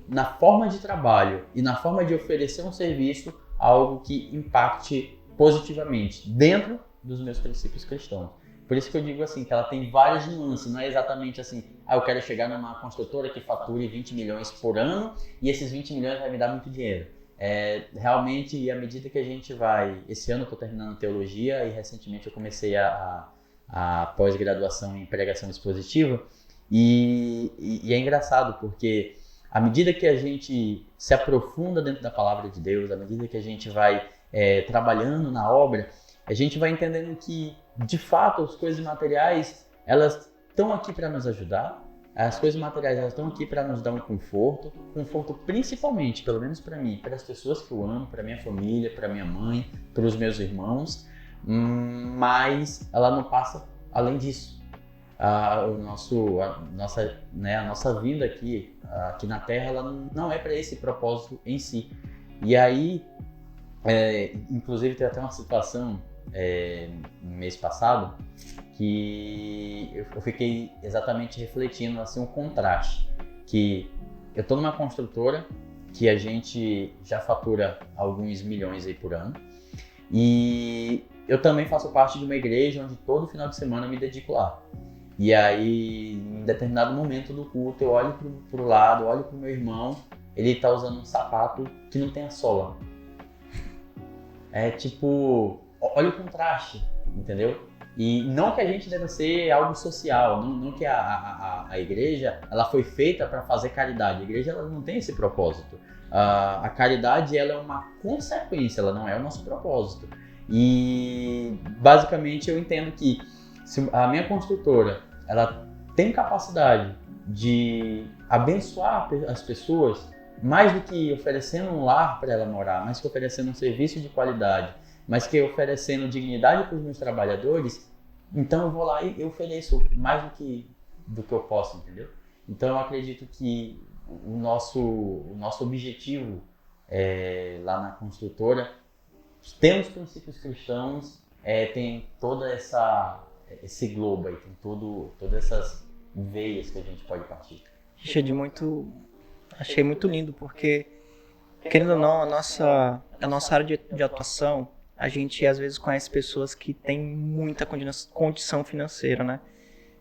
na forma de trabalho e na forma de oferecer um serviço algo que impacte positivamente dentro dos meus princípios cristãos. Por isso que eu digo assim, que ela tem várias nuances, não é exatamente assim, eu quero chegar numa construtora que fature 20 milhões por ano e esses 20 milhões vai me dar muito dinheiro. Realmente, à medida que a gente vai... Esse ano eu estou terminando teologia e recentemente eu comecei a pós-graduação em pregação expositiva e é engraçado porque à medida que a gente se aprofunda dentro da palavra de Deus, à medida que a gente vai trabalhando na obra, a gente vai entendendo que, de fato, as coisas materiais, elas estão aqui para nos ajudar. As coisas materiais, elas estão aqui para nos dar um conforto principalmente, pelo menos para mim, para as pessoas que eu amo, para minha família, para minha mãe, para os meus irmãos, mas ela não passa além disso. A nossa vinda aqui na Terra, ela não é para esse propósito em si. E aí, inclusive, tem até uma situação no mês passado que eu fiquei exatamente refletindo assim, um contraste. Que eu estou numa construtora que a gente já fatura alguns milhões aí por ano e eu também faço parte de uma igreja onde todo final de semana eu me dedico lá. E aí, em determinado momento do culto, eu olho pro lado, olho pro meu irmão, ele tá usando um sapato que não tem a sola. Olha o contraste, entendeu? E não que a gente deva ser algo social, não que a igreja ela foi feita para fazer caridade. A igreja ela não tem esse propósito. A caridade ela é uma consequência, ela não é o nosso propósito. E basicamente eu entendo que se a minha construtora ela tem capacidade de abençoar as pessoas, mais do que oferecendo um lar para ela morar, mais que oferecendo um serviço de qualidade, mais que oferecendo dignidade para os meus trabalhadores, então eu vou lá e eu ofereço mais do que eu posso, entendeu? Então eu acredito que o nosso objetivo lá na construtora, temos princípios cristãos, tem toda esse globo aí, tem todas essas veias que a gente pode partir. Richard, achei muito lindo, porque, querendo ou não, a nossa área de atuação, a gente às vezes conhece pessoas que têm muita condição financeira, né?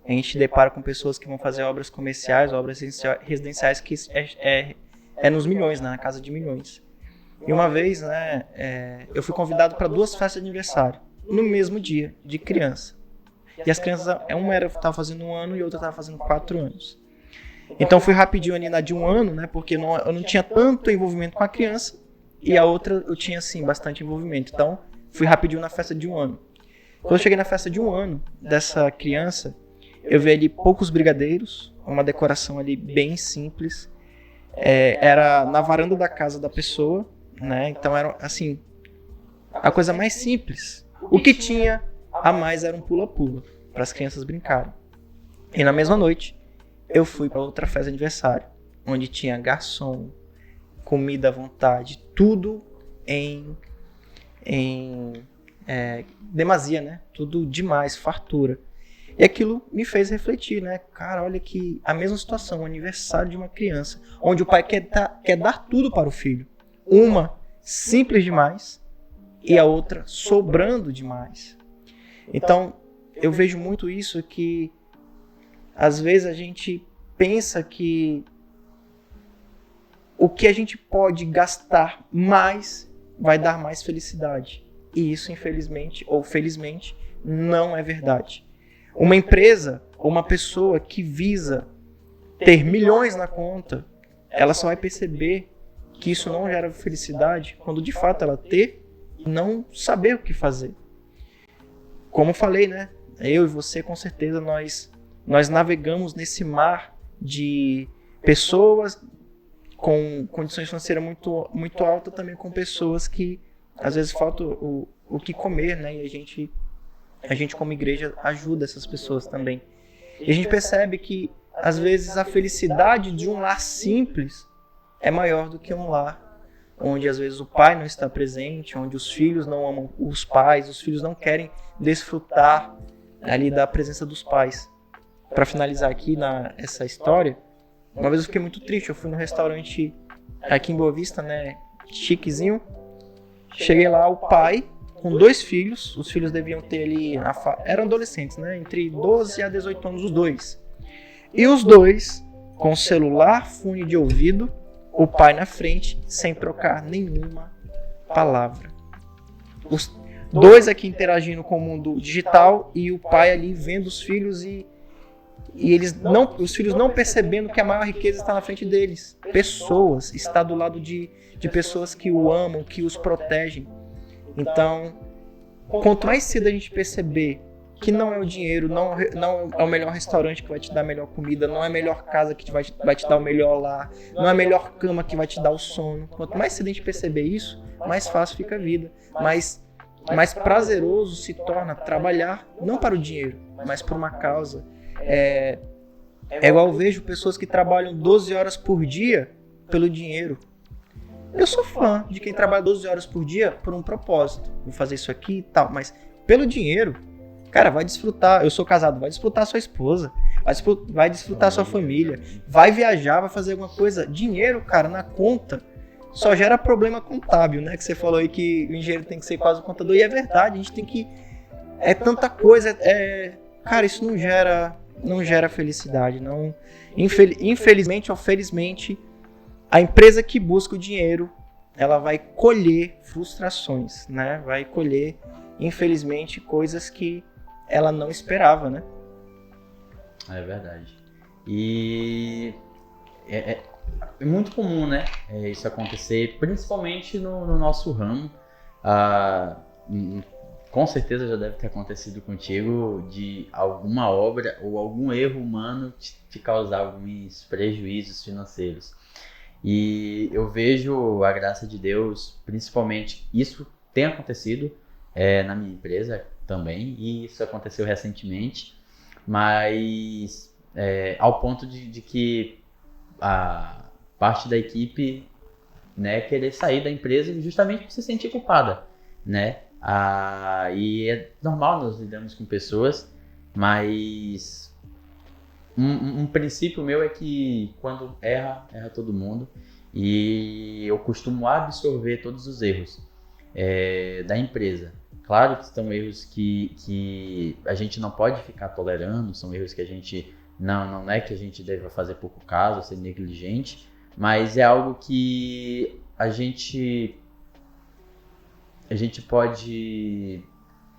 A gente depara com pessoas que vão fazer obras comerciais, obras residenciais que é nos milhões, né? Na casa de milhões. E uma vez, né, eu fui convidado para 2 festas de aniversário, no mesmo dia, de criança. E as crianças, uma estava fazendo 1 ano e outra estava fazendo 4 anos. Então fui rapidinho ali na de 1 ano, né, porque eu não tinha tanto envolvimento com a criança, e a outra eu tinha, assim, bastante envolvimento. Então fui rapidinho na festa de 1 ano. Quando eu cheguei na festa de 1 ano dessa criança, eu vi ali poucos brigadeiros, uma decoração ali bem simples. Era na varanda da casa da pessoa, né? Então era assim, a coisa mais simples. O que tinha a mais era um pula-pula para as crianças brincarem. E na mesma noite eu fui para outra festa de aniversário, onde tinha garçom, comida à vontade, tudo em demasia, né? Tudo demais, fartura. E aquilo me fez refletir, né? Cara, olha que a mesma situação, o aniversário de uma criança, onde o pai quer dar tudo para o filho. Uma simples demais e a outra sobrando demais. Então, eu vejo muito isso, que às vezes a gente pensa que o que a gente pode gastar mais vai dar mais felicidade. E isso, infelizmente ou felizmente, não é verdade. Uma empresa ou uma pessoa que visa ter milhões na conta, ela só vai perceber que isso não gera felicidade quando de fato ela ter e não saber o que fazer. Como eu falei, né? Eu e você, com certeza, nós navegamos nesse mar de pessoas com condições financeiras muito, muito altas, também com pessoas que às vezes falta o que comer, né? E a gente como igreja ajuda essas pessoas também. E a gente percebe que às vezes a felicidade de um lar simples é maior do que um lar onde às vezes o pai não está presente, onde os filhos não amam os pais, os filhos não querem desfrutar ali da presença dos pais. Para finalizar aqui essa história, uma vez eu fiquei muito triste. Eu fui num restaurante aqui em Boa Vista, né, chiquezinho. Cheguei lá, o pai com 2 filhos, os filhos deviam ter ali, eram adolescentes, né, entre 12 a 18 anos os 2. E os 2 com celular, fone de ouvido, o pai na frente, sem trocar nenhuma palavra. Os 2 aqui interagindo com o mundo digital e o pai ali vendo os filhos e os filhos não percebendo que a maior riqueza está na frente deles. Pessoas, está do lado de pessoas que o amam, que os protegem. Então, quanto mais cedo a gente perceber que não é o dinheiro, não é o melhor restaurante que vai te dar a melhor comida, não é a melhor casa que vai te dar o melhor lar, não é a melhor cama que vai te dar o sono. Quanto mais cedo a gente perceber isso, mais fácil fica a vida. Mais prazeroso se torna trabalhar, não para o dinheiro, mas por uma causa. É igual eu vejo pessoas que trabalham 12 horas por dia pelo dinheiro. Eu sou fã de quem trabalha 12 horas por dia por um propósito. Vou fazer isso aqui e tal, mas pelo dinheiro, cara, vai desfrutar. Eu sou casado, vai desfrutar a sua esposa, vai desfrutar a sua família, vai viajar, vai fazer alguma coisa. Dinheiro, cara, na conta só gera problema contábil, né? Que você falou aí que o engenheiro tem que ser quase um contador, e é verdade, a gente tem que... É tanta coisa, cara, isso não gera felicidade, não. Infelizmente ou felizmente, a empresa que busca o dinheiro, ela vai colher frustrações, né? Vai colher, infelizmente, coisas que ela não esperava, né? É verdade. E é muito comum, né? Isso acontecer, principalmente no nosso ramo. Com certeza já deve ter acontecido contigo de alguma obra ou algum erro humano te causar alguns prejuízos financeiros. E eu vejo a graça de Deus, principalmente, isso tem acontecido na minha empresa também, e isso aconteceu recentemente, mas ao ponto de que a parte da equipe, né, querer sair da empresa justamente por se sentir culpada, né? E é normal, nós lidamos com pessoas, mas um princípio meu é que quando erra todo mundo, e eu costumo absorver todos os erros da empresa. Claro que são erros que a gente não pode ficar tolerando, são erros que a gente não é que a gente deva fazer pouco caso, ser negligente, mas é algo que a gente pode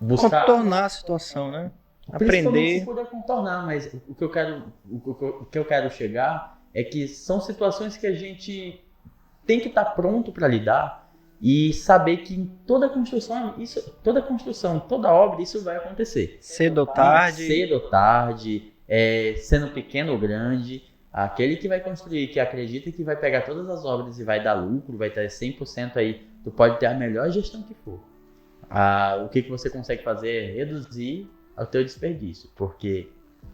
buscar contornar a situação, né? Aprender. Se puder contornar, mas o que eu quero chegar é que são situações que a gente tem que estar pronto para lidar e saber que em toda construção, toda obra, isso vai acontecer. Cedo ou tarde, sendo pequeno ou grande, aquele que vai construir, que acredita que vai pegar todas as obras e vai dar lucro, vai ter 100% aí, tu pode ter a melhor gestão que for. O que você consegue fazer é reduzir o teu desperdício, porque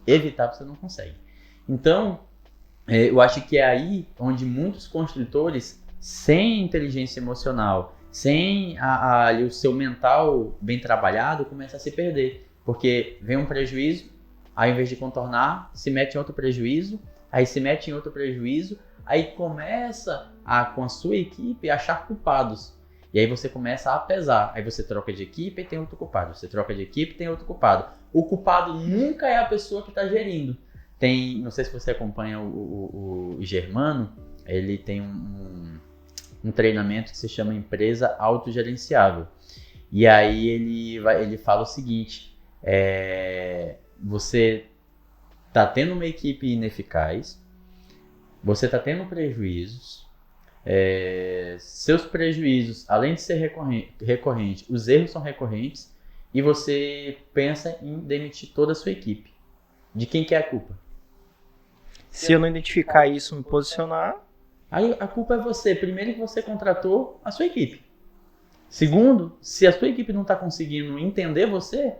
evitar você não consegue. Então, eu acho que é aí onde muitos construtores, sem inteligência emocional sem ali o seu mental bem trabalhado, começa a se perder. Porque vem um prejuízo, ao invés de contornar, se mete em outro prejuízo, aí se mete em outro prejuízo, aí começa com a sua equipe a achar culpados. E aí você começa a pesar. Aí você troca de equipe e tem outro culpado. Você troca de equipe e tem outro culpado. O culpado nunca é a pessoa que está gerindo. Não sei se você acompanha o Germano, ele tem um treinamento que se chama Empresa Autogerenciável. E aí ele fala o seguinte, você está tendo uma equipe ineficaz, você está tendo prejuízos, seus prejuízos, além de ser recorrente, os erros são recorrentes, e você pensa em demitir toda a sua equipe. De quem que é a culpa? Se eu não identificar isso, me posicionar... Aí a culpa é você. Primeiro que você contratou a sua equipe. Segundo, se a sua equipe não está conseguindo entender você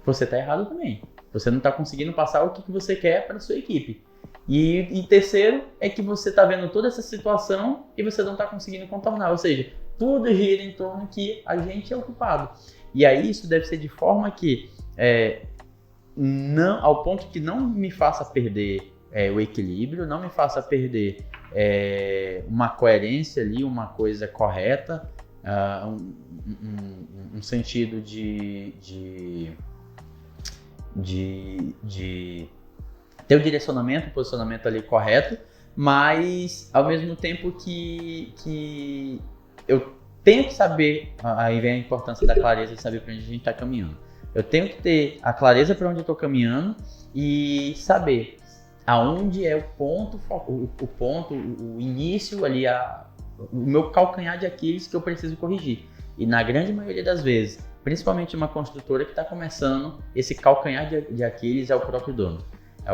está errado também. Você não está conseguindo passar o que você quer para a sua equipe. E terceiro é que você está vendo toda essa situação e você não está conseguindo contornar. Ou seja, tudo gira em torno que a gente é o culpado. E aí isso deve ser de forma que, não, ao ponto que não me faça perder o equilíbrio, não me faça perder uma coerência ali, uma coisa correta, um sentido de ter o direcionamento, o posicionamento ali correto, mas ao mesmo tempo que eu tenho que saber, aí vem a importância da clareza de saber para onde a gente está caminhando. Eu tenho que ter a clareza para onde eu estou caminhando e saber aonde é o ponto, o início ali, o meu calcanhar de Aquiles que eu preciso corrigir. E na grande maioria das vezes, principalmente uma construtora que está começando, esse calcanhar de Aquiles é o próprio dono. É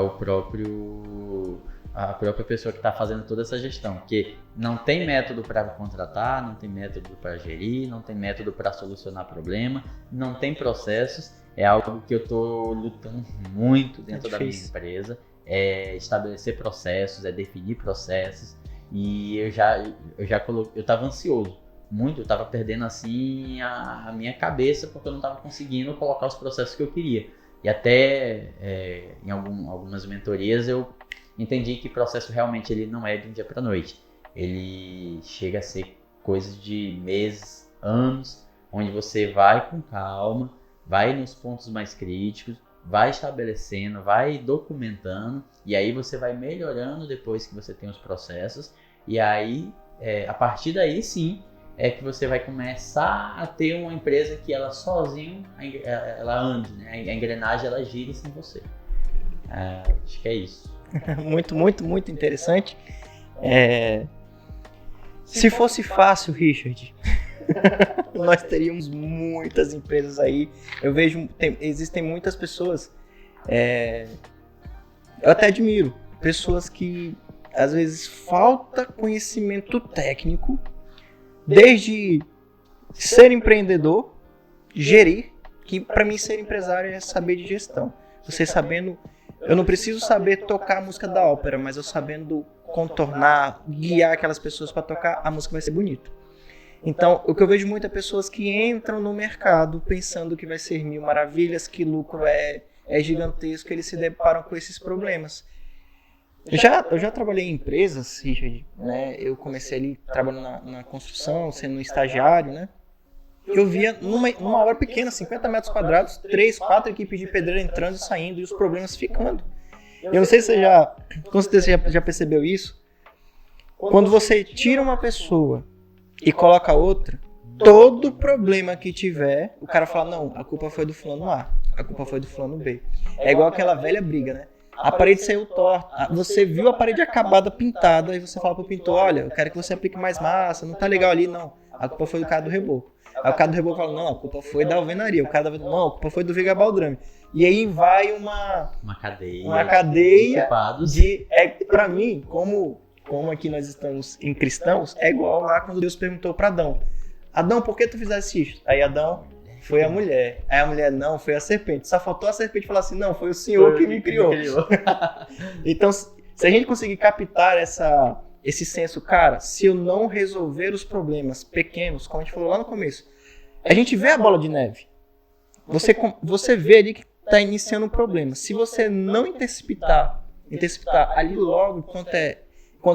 a própria pessoa que está fazendo toda essa gestão, porque não tem método para contratar, não tem método para gerir, não tem método para solucionar problema, não tem processos. É algo que eu estou lutando muito dentro da minha empresa, é estabelecer processos, é definir processos, e eu estava ansioso, muito, eu estava perdendo assim a minha cabeça porque eu não estava conseguindo colocar os processos que eu queria. E até em algumas mentorias eu entendi que o processo realmente ele não é de um dia para a noite. Ele chega a ser coisa de meses, anos, onde você vai com calma, vai nos pontos mais críticos, vai estabelecendo, vai documentando, e aí você vai melhorando depois que você tem os processos. E aí, a partir daí sim, é que você vai começar a ter uma empresa que ela sozinha, ela ande, né? A engrenagem ela gira sem você. Acho que é isso. Muito, muito, muito interessante. Se fosse fácil, Richard, nós teríamos muitas empresas aí. Eu vejo, existem muitas pessoas, eu até admiro, pessoas que às vezes falta conhecimento técnico, desde ser empreendedor, gerir, que para mim ser empresário é saber de gestão. Você sabendo, eu não preciso saber tocar a música da ópera, mas eu sabendo contornar, guiar aquelas pessoas para tocar, a música vai ser bonita. Então, o que eu vejo muito é pessoas que entram no mercado pensando que vai ser mil maravilhas, que lucro é gigantesco, eles se deparam com esses problemas. Eu já trabalhei em empresas, Richard, né? Eu comecei ali trabalhando na construção, sendo um estagiário, né? Eu via numa hora pequena, 50 metros quadrados, 3, 4 equipes de pedreiro entrando e saindo e os problemas ficando. Eu não sei se você com certeza já percebeu isso. Quando você tira uma pessoa e coloca outra, todo problema que tiver, o cara fala, não, a culpa foi do fulano A, a culpa foi do fulano B. É igual aquela velha briga, né? A parede saiu torta, você viu a parede acabada, pintada, e você fala pro pintor, olha, eu quero que você aplique mais massa, não tá legal ali, não. A culpa foi do cara do reboco. Aí o cara do reboco fala, não, a culpa foi da alvenaria. O cara da alvenaria, não, a culpa foi do Viga Baldrame. E aí vai uma cadeia de... Pra mim, como aqui nós estamos em cristãos, é igual lá quando Deus perguntou para Adão, Adão, por que tu fizeste isso? Aí Adão, foi a mulher. Aí a mulher, não, foi a serpente. Só faltou a serpente falar assim, não, foi o Senhor que me criou. Então, se a gente conseguir captar esse senso, cara, se eu não resolver os problemas pequenos, como a gente falou lá no começo, a gente vê a bola de neve. Você vê ali que está iniciando um problema. Se você não interceptar ali logo, enquanto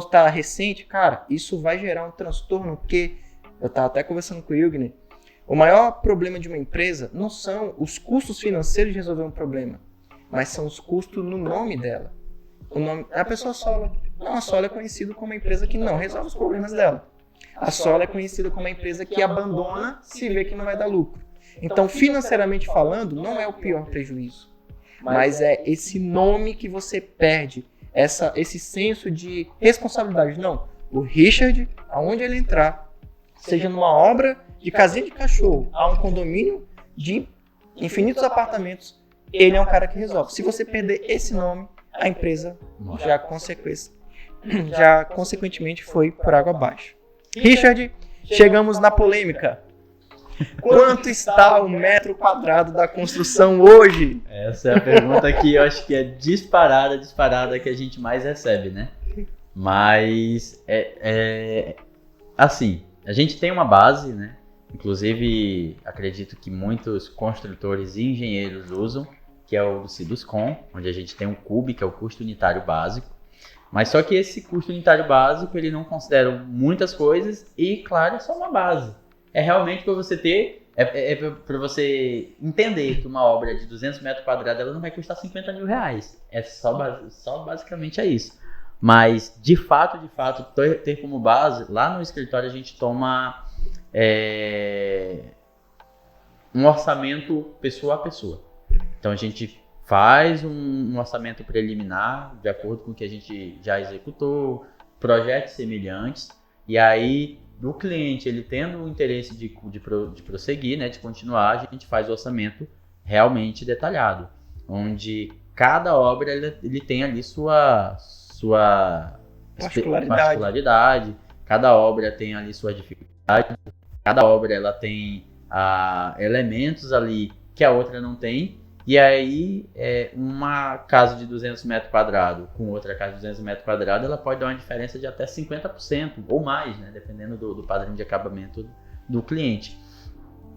está recente, cara, isso vai gerar um transtorno que, eu estava até conversando com o Hilgner, o maior problema de uma empresa não são os custos financeiros de resolver um problema, mas são os custos no nome dela. O nome, a pessoa Sola. Não, a Sola é conhecida como uma empresa que não resolve os problemas dela. A Sola é conhecida como uma empresa que abandona se vê que não vai dar lucro. Então, financeiramente falando, não é o pior prejuízo, mas é esse nome que você perde, esse senso de responsabilidade. Não, o Richard, aonde ele entrar, seja numa obra de casinha de cachorro, a um condomínio de infinitos apartamentos, ele é um cara que resolve. Se você perder esse nome, a empresa já consequentemente foi por água abaixo. Richard, chegamos na polêmica. Quanto está o metro quadrado da construção hoje? Essa é a pergunta que eu acho que é disparada que a gente mais recebe, né? Mas, assim, a gente tem uma base, né? Inclusive, acredito que muitos construtores e engenheiros usam, que é o Siduscom, onde a gente tem um CUB, que é o custo unitário básico. Mas só que esse custo unitário básico, ele não considera muitas coisas e, claro, é só uma base. É realmente para você ter, para você entender que uma obra de 200 metros quadrados ela não vai custar 50 mil reais. É só basicamente é isso. Mas, de fato, ter como base, lá no escritório a gente toma um orçamento pessoa a pessoa. Então, a gente faz um orçamento preliminar, de acordo com o que a gente já executou, projetos semelhantes, e aí, do cliente, ele tendo o interesse de prosseguir, né, de continuar, a gente faz o orçamento realmente detalhado, onde cada obra ele tem ali sua particularidade, cada obra tem ali sua dificuldade, cada obra ela tem elementos ali que a outra não tem, e aí uma casa de 200 metros quadrados com outra casa de 200 metros quadrados, ela pode dar uma diferença de até 50% ou mais, né, dependendo do padrão de acabamento do cliente.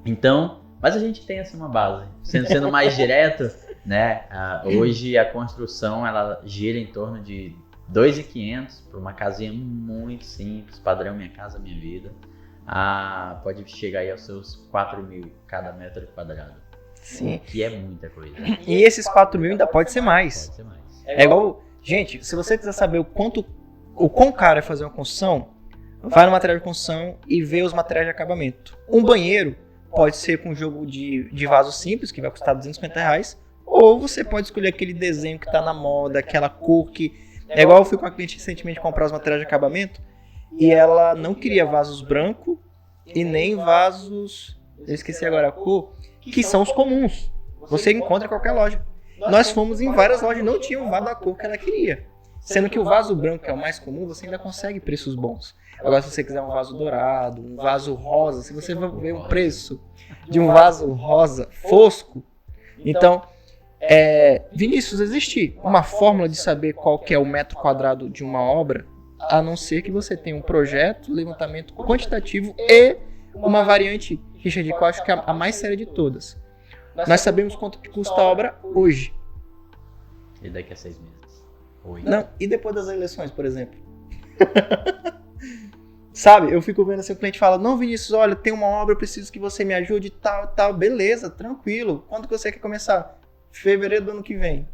Então, mas a gente tem assim uma base, sendo mais direto, né, hoje a construção ela gira em torno de 2.500 para uma casinha muito simples, padrão Minha Casa Minha Vida, pode chegar aí aos seus 4.000 cada metro quadrado. Sim. Que é muita coisa. E esses 4.000 ainda pode ser mais. Pode ser mais. É igual, gente, se você quiser saber o quão caro é fazer uma construção, vai no material de construção e vê os materiais de acabamento. Um banheiro pode ser com um jogo de vaso simples, que vai custar R$250, ou você pode escolher aquele desenho que está na moda, aquela cor que... É igual eu fui com a cliente recentemente comprar os materiais de acabamento, e ela não queria vasos branco e nem vasos... Eu esqueci agora a cor... que são os comuns. Você encontra em qualquer loja. Nós fomos em várias lojas e não tinha o vaso da cor que ela queria. Sendo que o vaso branco, que é o mais comum, você ainda consegue preços bons. Agora, se você quiser um vaso dourado, um vaso rosa, se você ver o preço de um vaso rosa fosco, então, Vinícius, existe uma fórmula de saber qual que é o metro quadrado de uma obra, a não ser que você tenha um projeto, levantamento quantitativo e uma variante, Richard, que eu acho que é a mais séria de todas. Nós sabemos quanto que custa a obra hoje. E daqui a 6 meses? Não, e depois das eleições, por exemplo? Sabe, eu fico vendo assim, o cliente fala, não, Vinícius, olha, tem uma obra, eu preciso que você me ajude, tal, beleza, tranquilo. Quando que você quer começar? Fevereiro do ano que vem.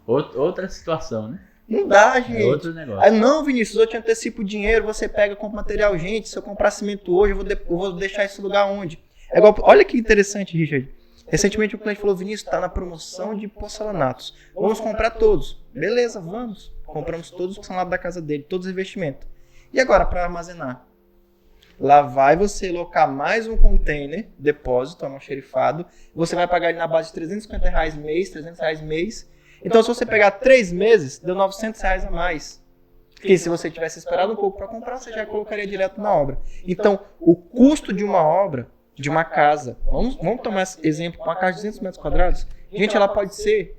Outra situação, né? Não dá, gente. É outro negócio. Não, Vinícius, eu te antecipo o dinheiro, você pega, compra material. Gente, se eu comprar cimento hoje, eu vou deixar esse lugar onde? É igual, olha que interessante, Richard. Recentemente o cliente falou, Vinícius, está na promoção de porcelanatos. Vamos comprar todos. Beleza, vamos. Compramos todos os porcelanatos da casa dele, todos os investimentos. E agora, para armazenar? Lá vai você locar mais um container, depósito, almoxerifado. Você vai pagar ele na base de R$350 mês, R$300 mês. Então, se você pegar 3 meses, deu R$900 a mais. Porque se você tivesse esperado um pouco para comprar, você já colocaria direto na obra. Então, o custo de uma obra, de uma casa, vamos tomar esse exemplo, uma casa de 200 metros quadrados, gente, ela pode ser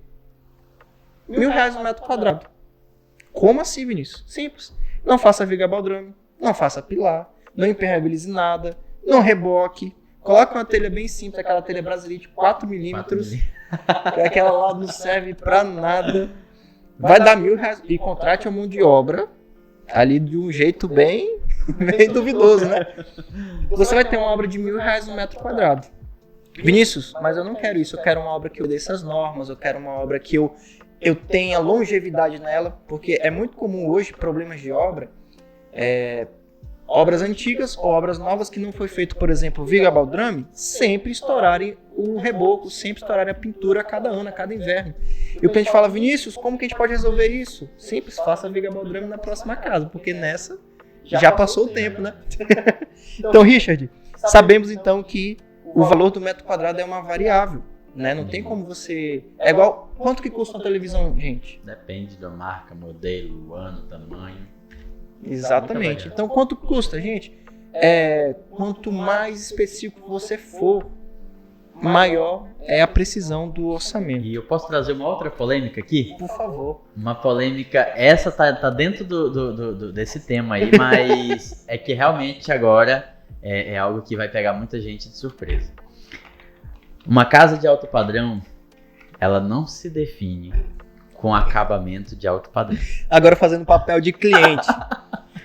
R$1.000 um metro quadrado. Como assim, Vinícius? Simples. Não faça viga baldrame, não faça pilar, não impermeabilize nada, não reboque. Coloca uma telha bem simples, aquela telha Brasilite 4 milímetros, que aquela lá não serve pra nada. Vai dar R$1.000 e contrate a mão de obra ali de um jeito bem duvidoso, né? Você vai ter uma obra de R$1.000 no metro quadrado. Vinícius, mas eu não quero isso. Eu quero uma obra que obedeça as normas. Eu quero uma obra que eu tenha longevidade nela. Porque é muito comum hoje problemas de obra. Obras antigas ou obras novas que não foi feito, por exemplo, viga baldrame, sempre estourarem o reboco, sempre estourarem a pintura a cada ano, a cada inverno. E o cliente fala, Vinícius, como que a gente pode resolver isso? Simples, faça viga baldrame na próxima casa, porque nessa já passou o tempo, né? Então, Richard, sabemos então que o valor do metro quadrado é uma variável, né? Não tem como você... É igual... Quanto que custa uma televisão, gente? Depende da marca, modelo, ano, tamanho. Exatamente. Então, quanto custa, gente? Quanto mais específico você for, maior é a precisão do orçamento. E eu posso trazer uma outra polêmica aqui? Por favor. Uma polêmica, essa tá dentro desse tema aí, mas é que realmente agora é algo que vai pegar muita gente de surpresa. Uma casa de alto padrão, ela não se define com acabamento de alto padrão. Agora fazendo papel de cliente.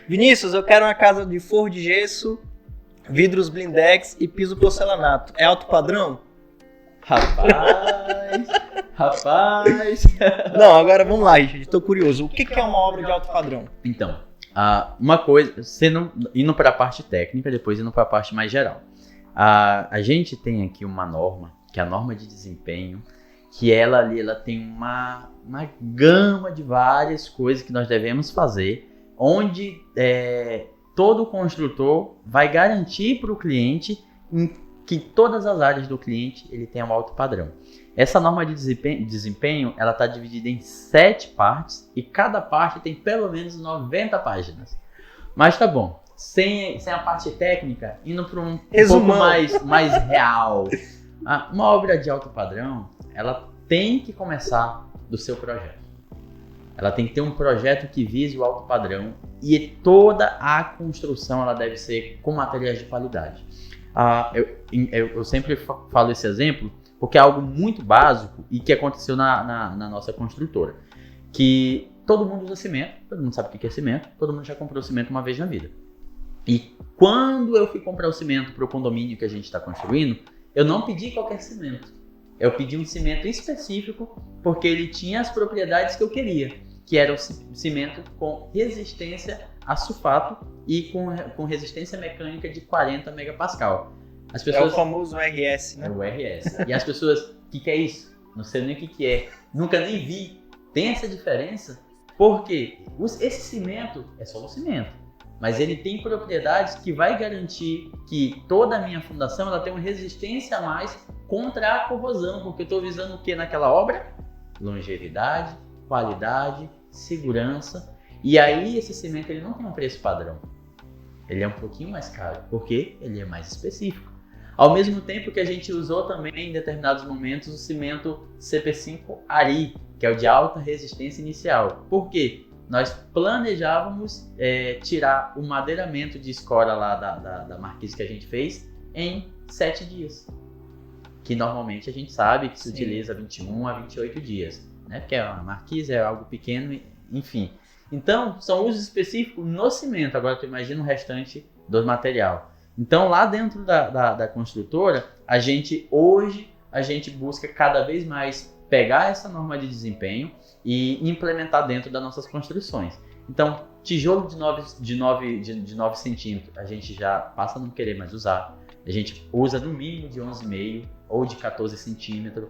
Vinícius, eu quero uma casa de forro de gesso, vidros blindex e piso porcelanato. É alto padrão? Rapaz. Não, agora vamos lá, gente. Estou curioso. O que é uma obra de alto padrão? Então, uma coisa, indo para a parte técnica, depois indo para a parte mais geral. A gente tem aqui uma norma, que é a norma de desempenho, que ela tem uma gama de várias coisas que nós devemos fazer, onde todo construtor vai garantir para o cliente que todas as áreas do cliente ele tenha um alto padrão. Essa norma de desempenho ela está dividida em 7 partes e cada parte tem pelo menos 90 páginas. Mas tá bom, sem a parte técnica, indo para um pouco mais real. Uma obra de alto padrão, ela tem que começar do seu projeto. Ela tem que ter um projeto que vise o alto padrão e toda a construção ela deve ser com materiais de qualidade. Eu sempre falo esse exemplo porque é algo muito básico e que aconteceu na nossa construtora. Que todo mundo usa cimento, todo mundo sabe o que é cimento, todo mundo já comprou cimento uma vez na vida. E quando eu fui comprar o cimento para o condomínio que a gente está construindo, eu não pedi qualquer cimento. Eu pedi um cimento específico porque ele tinha as propriedades que eu queria, que era o cimento com resistência a sulfato e com resistência mecânica de 40 megapascal. As pessoas... É o famoso RS, né? É o RS. E as pessoas, o que é isso? Não sei nem o que é. Nunca nem vi. Tem essa diferença? Porque esse cimento é só um cimento. Mas ele tem propriedades que vai garantir que toda a minha fundação ela tem uma resistência a mais contra a corrosão, porque eu estou visando o que naquela obra? Longevidade, qualidade, segurança. E aí esse cimento ele não tem um preço padrão. Ele é um pouquinho mais caro, porque ele é mais específico. Ao mesmo tempo que a gente usou também em determinados momentos o cimento CP5 Ari, que é o de alta resistência inicial. Por quê? Nós planejávamos tirar o madeiramento de escora lá da marquise que a gente fez em 7 dias. Que normalmente a gente sabe que se utiliza 21 a 28 dias. Né? Porque a marquise é algo pequeno, enfim. Então, são usos específicos no cimento. Agora, tu imagina o restante do material. Então, lá dentro da construtora, hoje a gente busca cada vez mais pegar essa norma de desempenho e implementar dentro das nossas construções. Então, tijolo de 9 centímetros, a gente já passa a não querer mais usar. A gente usa no mínimo de 11,5 ou de 14 centímetros.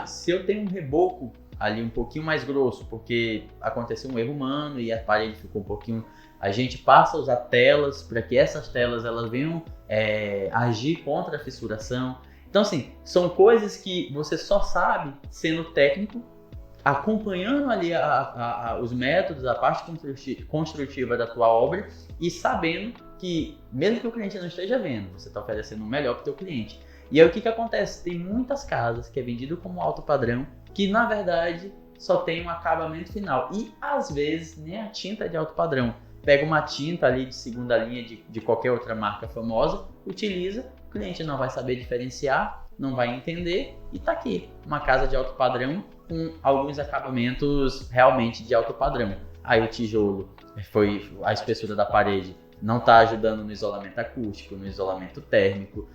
Se eu tenho um reboco ali um pouquinho mais grosso, porque aconteceu um erro humano e a parede ficou um pouquinho... A gente passa a usar telas para que essas telas elas venham agir contra a fissuração. Então, assim, são coisas que você só sabe sendo técnico, acompanhando ali os métodos, a parte construtiva da tua obra e sabendo que, mesmo que o cliente não esteja vendo, você está oferecendo o melhor para o teu cliente. E aí o que acontece? Tem muitas casas que é vendido como alto padrão, que na verdade só tem um acabamento final. E às vezes nem a tinta é de alto padrão. Pega uma tinta ali de segunda linha de qualquer outra marca famosa, utiliza, o cliente não vai saber diferenciar, não vai entender e tá aqui, uma casa de alto padrão com alguns acabamentos realmente de alto padrão. Aí o tijolo, foi a espessura da parede, não está ajudando no isolamento acústico, no isolamento térmico,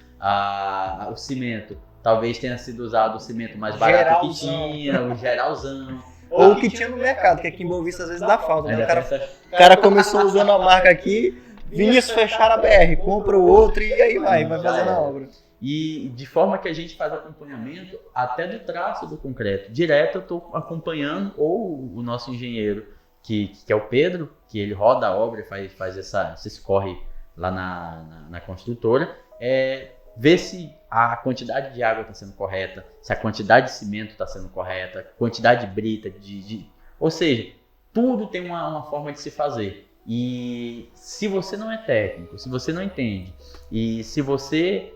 o cimento, talvez tenha sido usado o cimento mais barato que tinha, o geralzão. Ou o que tinha no mercado, que aqui em Boa Vista às vezes dá falta. Né? O cara começou usando a marca aqui, Vinícius fechar a BR, compra o outro e aí vai fazendo a obra. E de forma que a gente faz acompanhamento até do traço do concreto. Direto eu estou acompanhando, ou o nosso engenheiro, que é o Pedro, que ele roda a obra, faz esse corre lá na construtora, ver se a quantidade de água está sendo correta, se a quantidade de cimento está sendo correta, quantidade de brita, ou seja, tudo tem uma forma de se fazer. E se você não é técnico, se você não entende, e se você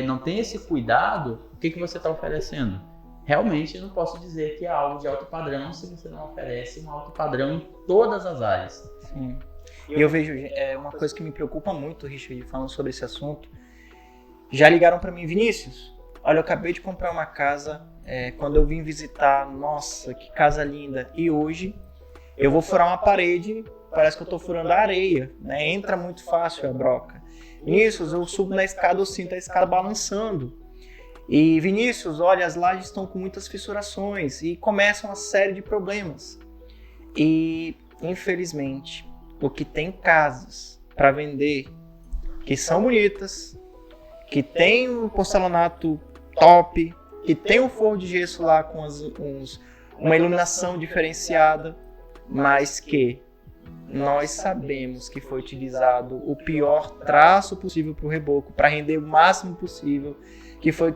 não tem esse cuidado, o que você está oferecendo? Realmente eu não posso dizer que é algo de alto padrão se você não oferece um alto padrão em todas as áreas. Sim. E eu vejo uma coisa que me preocupa muito, Richard, falando sobre esse assunto. Já ligaram para mim, Vinícius, olha, eu acabei de comprar uma casa, quando eu vim visitar, nossa, que casa linda. E hoje eu vou furar uma parede, parece que eu estou furando a areia, né? Entra muito fácil a broca. Vinícius, eu subo na escada, eu sinto a escada balançando. E Vinícius, olha, as lajes estão com muitas fissurações e começam uma série de problemas. E, infelizmente, o que tem casas para vender que são bonitas, que tem um porcelanato top, que tem um forro de gesso lá com uma iluminação diferenciada, mas que nós sabemos que foi utilizado o pior traço possível para o reboco, para render o máximo possível, que foi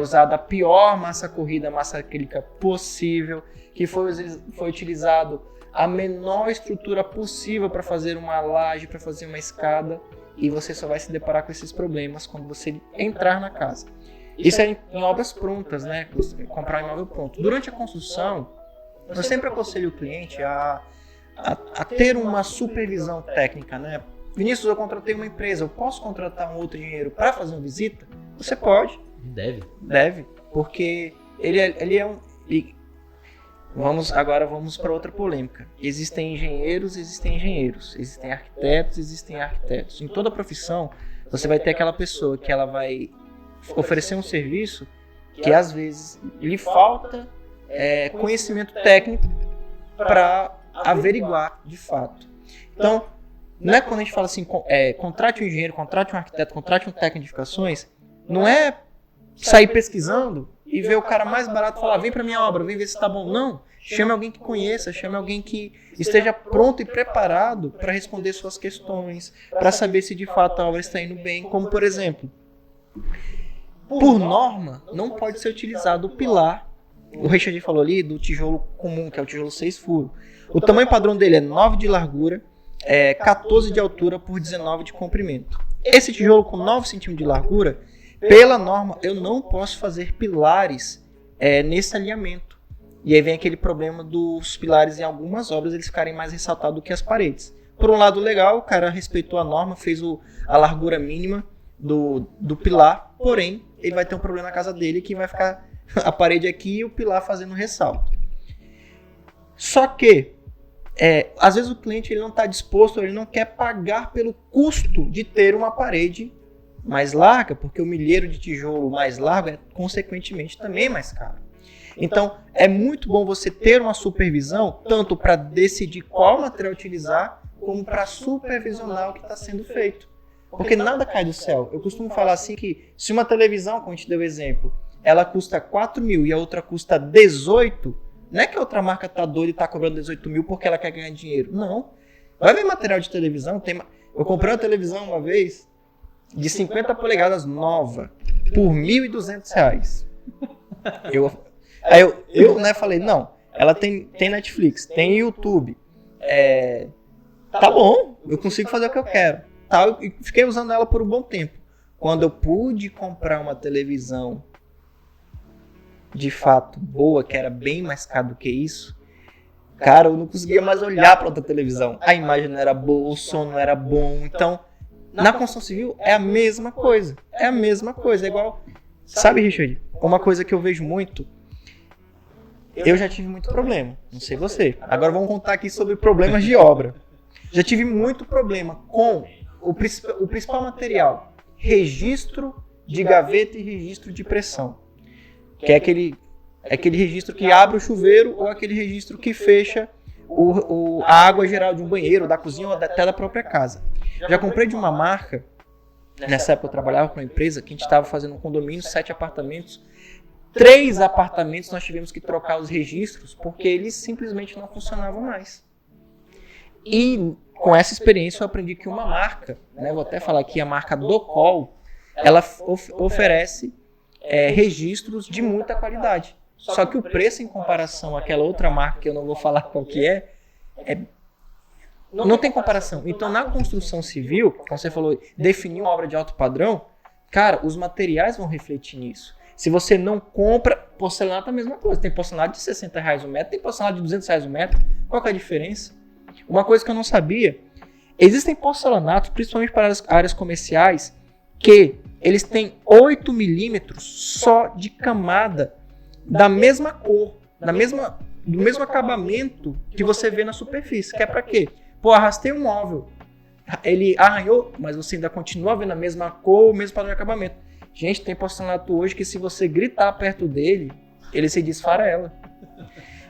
usada a pior massa corrida, massa acrílica possível, que foi utilizado a menor estrutura possível para fazer uma laje, para fazer uma escada, e você só vai se deparar com esses problemas quando você entrar na casa. Isso é em obras prontas, né? Comprar um imóvel pronto. Durante a construção, eu sempre aconselho o cliente a ter uma supervisão técnica, né? Vinícius, eu contratei uma empresa, eu posso contratar um outro engenheiro para fazer uma visita? Você pode. Deve, porque ele é um... Agora vamos para outra polêmica. Existem engenheiros, existem arquitetos. Em toda profissão, você vai ter aquela pessoa que ela vai oferecer um serviço que às vezes lhe falta conhecimento técnico para averiguar de fato. Então, não é quando a gente fala assim, contrate um engenheiro, contrate um arquiteto, contrate um técnico de edificações, não é sair pesquisando e ver o cara mais barato e falar, vem para minha obra, vem ver se está bom. Não, chame alguém que conheça, chame alguém que esteja pronto e preparado para responder suas questões, para saber se de fato a obra está indo bem. Como, por exemplo, por norma, não pode ser utilizado o pilar, o Richard falou ali, do tijolo comum, que é o tijolo 6 furos. O tamanho padrão dele é 9 de largura, 14 de altura por 19 de comprimento. Esse tijolo com 9 centímetros de largura, pela norma, eu não posso fazer pilares nesse alinhamento. E aí vem aquele problema dos pilares em algumas obras, eles ficarem mais ressaltados do que as paredes. Por um lado, legal, o cara respeitou a norma, fez a largura mínima do pilar, porém, ele vai ter um problema na casa dele que vai ficar a parede aqui e o pilar fazendo ressalto. Só que, às vezes o cliente ele não está disposto, ele não quer pagar pelo custo de ter uma parede mais larga, porque o milheiro de tijolo mais largo é, consequentemente, também mais caro. Então, é muito bom você ter uma supervisão, tanto para decidir qual material utilizar, como para supervisionar o que está sendo feito. Porque nada cai do céu. Eu costumo falar assim que, se uma televisão, como a gente deu exemplo, ela custa 4 mil e a outra custa 18, não é que a outra marca está doida e está cobrando 18 mil porque ela quer ganhar dinheiro. Não. Vai ver material de televisão. Eu comprei uma televisão uma vez, de 50 polegadas nova, por R$ 1.200. Eu falei, não, ela tem Netflix, tem YouTube, tá bom, eu consigo fazer o que eu quero. Tá, e fiquei usando ela por um bom tempo. Quando eu pude comprar uma televisão de fato boa, que era bem mais caro do que isso, Cara, eu não conseguia mais olhar para outra televisão. A imagem não era boa, o som não era bom. Então, na construção civil é a mesma coisa. É a mesma coisa. É igual. Sabe, Richard? Uma coisa que eu vejo muito. Eu já tive muito problema. Não sei você. Agora vamos contar aqui sobre problemas de obra. Já tive muito problema com o principal material. Registro de gaveta e registro de pressão. Que é aquele registro que abre o chuveiro ou aquele registro que fecha a água geral de um banheiro, da cozinha ou até da própria casa. Já comprei de uma marca, nessa época eu trabalhava com uma empresa que a gente estava fazendo um condomínio, 7 apartamentos. 3 apartamentos nós tivemos que trocar os registros porque eles simplesmente não funcionavam mais. E com essa experiência eu aprendi que uma marca, né, vou até falar aqui, a marca Docol, ela oferece registros de muita qualidade. Só que o preço em comparação àquela outra marca, que eu não vou falar qual que não tem comparação. Então, na construção civil, como você falou, definir uma obra de alto padrão, cara, os materiais vão refletir nisso. Se você não compra, porcelanato é a mesma coisa. Tem porcelanato de R$60 o metro, tem porcelanato de R$200 o metro. Qual que é a diferença? Uma coisa que eu não sabia, existem porcelanatos, principalmente para as áreas comerciais, que eles têm 8 milímetros só de camada da mesma cor, do mesmo acabamento que você vê na superfície. Que é para quê? Pô, arrastei um móvel, ele arranhou, mas você ainda continua vendo a mesma cor, o mesmo padrão de acabamento. Gente, tem porcelanato hoje que se você gritar perto dele, ele se desfarela.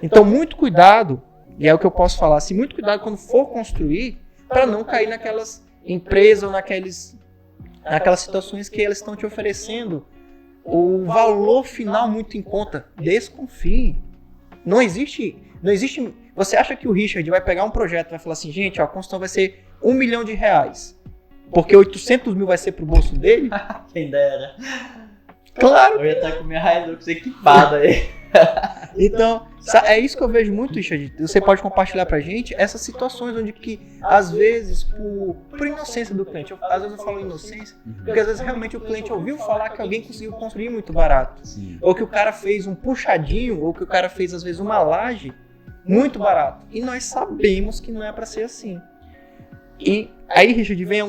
Então, muito cuidado, e é o que eu posso falar, assim, muito cuidado quando for construir, para não cair naquelas empresas ou naquelas situações que elas estão te oferecendo o valor final muito em conta. Desconfie. Não existe. Você acha que o Richard vai pegar um projeto e vai falar assim, gente, ó, a construção vai ser R$1 milhão, porque 800 mil vai ser pro bolso dele? Quem dera. Claro. Eu ia estar com minha Hilux equipada aí. Então, é isso que eu vejo muito, Richard. Você pode compartilhar pra gente essas situações onde que, às vezes, por inocência do cliente, às vezes eu falo inocência, porque às vezes realmente o cliente ouviu falar que alguém conseguiu construir muito barato. Sim. Ou que o cara fez um puxadinho, ou que o cara fez, às vezes, uma laje muito barato. E nós sabemos que não é pra ser assim. E aí, Richard, vem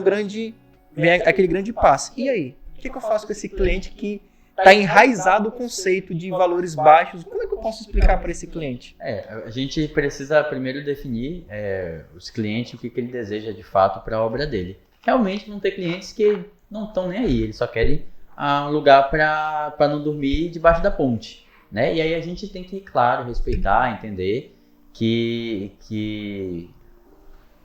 aquele grande passo. E aí? O que eu faço com esse cliente que está enraizado o conceito de valores baixos? Como é que eu posso explicar para esse cliente? A gente precisa primeiro definir os clientes, o que ele deseja de fato para a obra dele. Realmente vão ter clientes que não estão nem aí, eles só querem um lugar para não dormir debaixo da ponte, né? E aí a gente tem que, claro, respeitar, entender que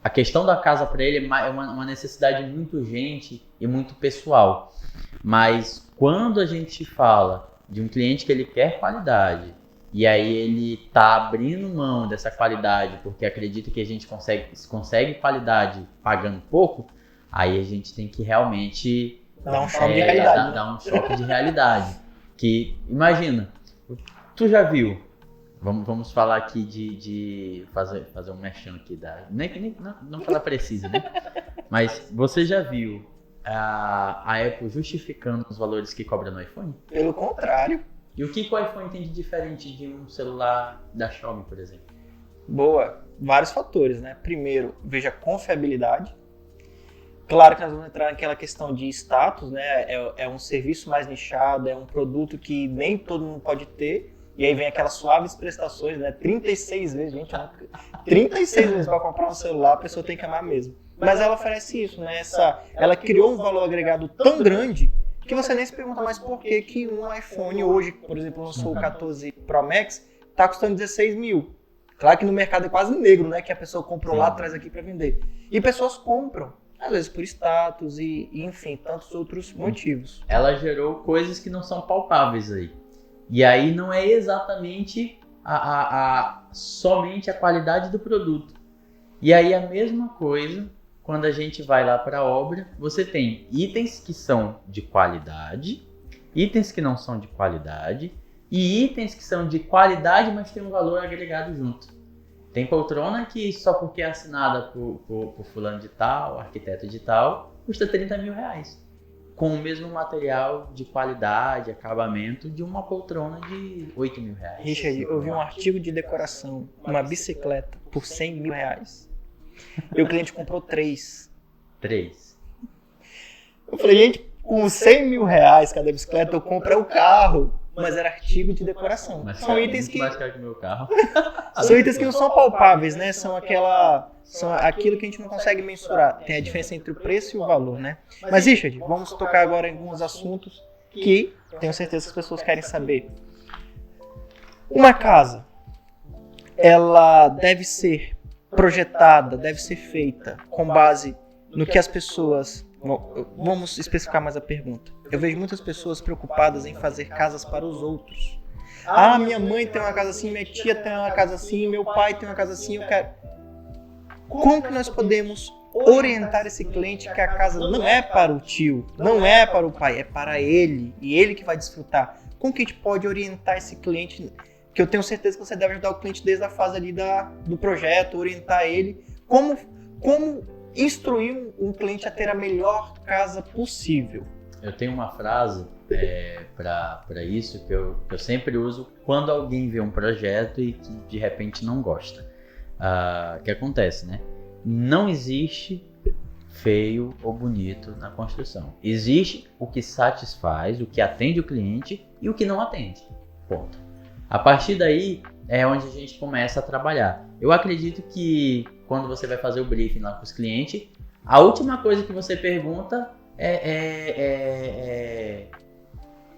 a questão da casa para ele é uma necessidade muito urgente e muito pessoal. Mas quando a gente fala de um cliente que ele quer qualidade e aí ele está abrindo mão dessa qualidade porque acredita que a gente consegue qualidade pagando pouco, aí a gente tem que realmente dar um choque de realidade. Dar um choque de realidade. Que, imagina, tu já viu, vamos falar aqui de fazer um merchan aqui, não falar precisa, né? Mas você já viu a Apple justificando os valores que cobra no iPhone? Pelo contrário. E o que o iPhone tem de diferente de um celular da Xiaomi, por exemplo? Boa. Vários fatores, né? Primeiro, veja a confiabilidade. Claro que nós vamos entrar naquela questão de status, né? É um serviço mais nichado, é um produto que nem todo mundo pode ter. E aí vem aquelas suaves prestações, né? 36 vezes, gente. 36 vezes para comprar um celular, a pessoa tem que amar mesmo. Mas ela oferece isso, né? Ela criou um valor agregado tão grande que você nem se pergunta mais por que um iPhone hoje, por exemplo, lançou o 14 Pro Max, está custando 16 mil. Claro que no mercado é quase negro, né? Que a pessoa comprou lá atrás aqui para vender. E pessoas compram, às vezes por status e enfim, tantos outros motivos. Ela gerou coisas que não são palpáveis aí. E aí não é exatamente somente a qualidade do produto. E aí a mesma coisa... Quando a gente vai lá para a obra, você tem itens que são de qualidade, itens que não são de qualidade e itens que são de qualidade, mas tem um valor agregado junto. Tem poltrona que só porque é assinada por fulano de tal, arquiteto de tal, custa 30 mil reais. com o mesmo material de qualidade, acabamento de uma poltrona de R$8.000. Richard, eu vi um artigo de decoração, uma bicicleta, por R$100.000. E o cliente comprou 3. 3. Eu falei, gente, com R$100.000 cada bicicleta, eu compro o carro. Mas era artigo de decoração. Mas São itens que mais caro que o meu carro. são itens que não são palpáveis, né? São aquilo que a gente não consegue mensurar. Tem a diferença entre o preço e o valor, né? Mas, Richard, vamos tocar agora em alguns assuntos que tenho certeza que as pessoas querem saber. Uma casa, ela deve ser projetada, deve ser feita com base no que as pessoas... Vamos especificar mais a pergunta. Eu vejo muitas pessoas preocupadas em fazer casas para os outros. Ah, minha mãe tem uma casa assim, minha tia tem uma casa assim, meu pai tem uma casa assim, eu quero... Como que nós podemos orientar esse cliente que a casa não é para o tio, não é para o pai, é para ele, e ele que vai desfrutar? Como que a gente pode orientar esse cliente, que eu tenho certeza que você deve ajudar o cliente desde a fase ali do projeto, orientar ele, como instruir um cliente a ter a melhor casa possível? Eu tenho uma frase para isso que eu sempre uso quando alguém vê um projeto e que de repente não gosta. O que acontece, né? Não existe feio ou bonito na construção. Existe o que satisfaz, o que atende o cliente e o que não atende. Ponto. A partir daí é onde a gente começa a trabalhar. Eu acredito que quando você vai fazer o briefing lá com os clientes, a última coisa que você pergunta é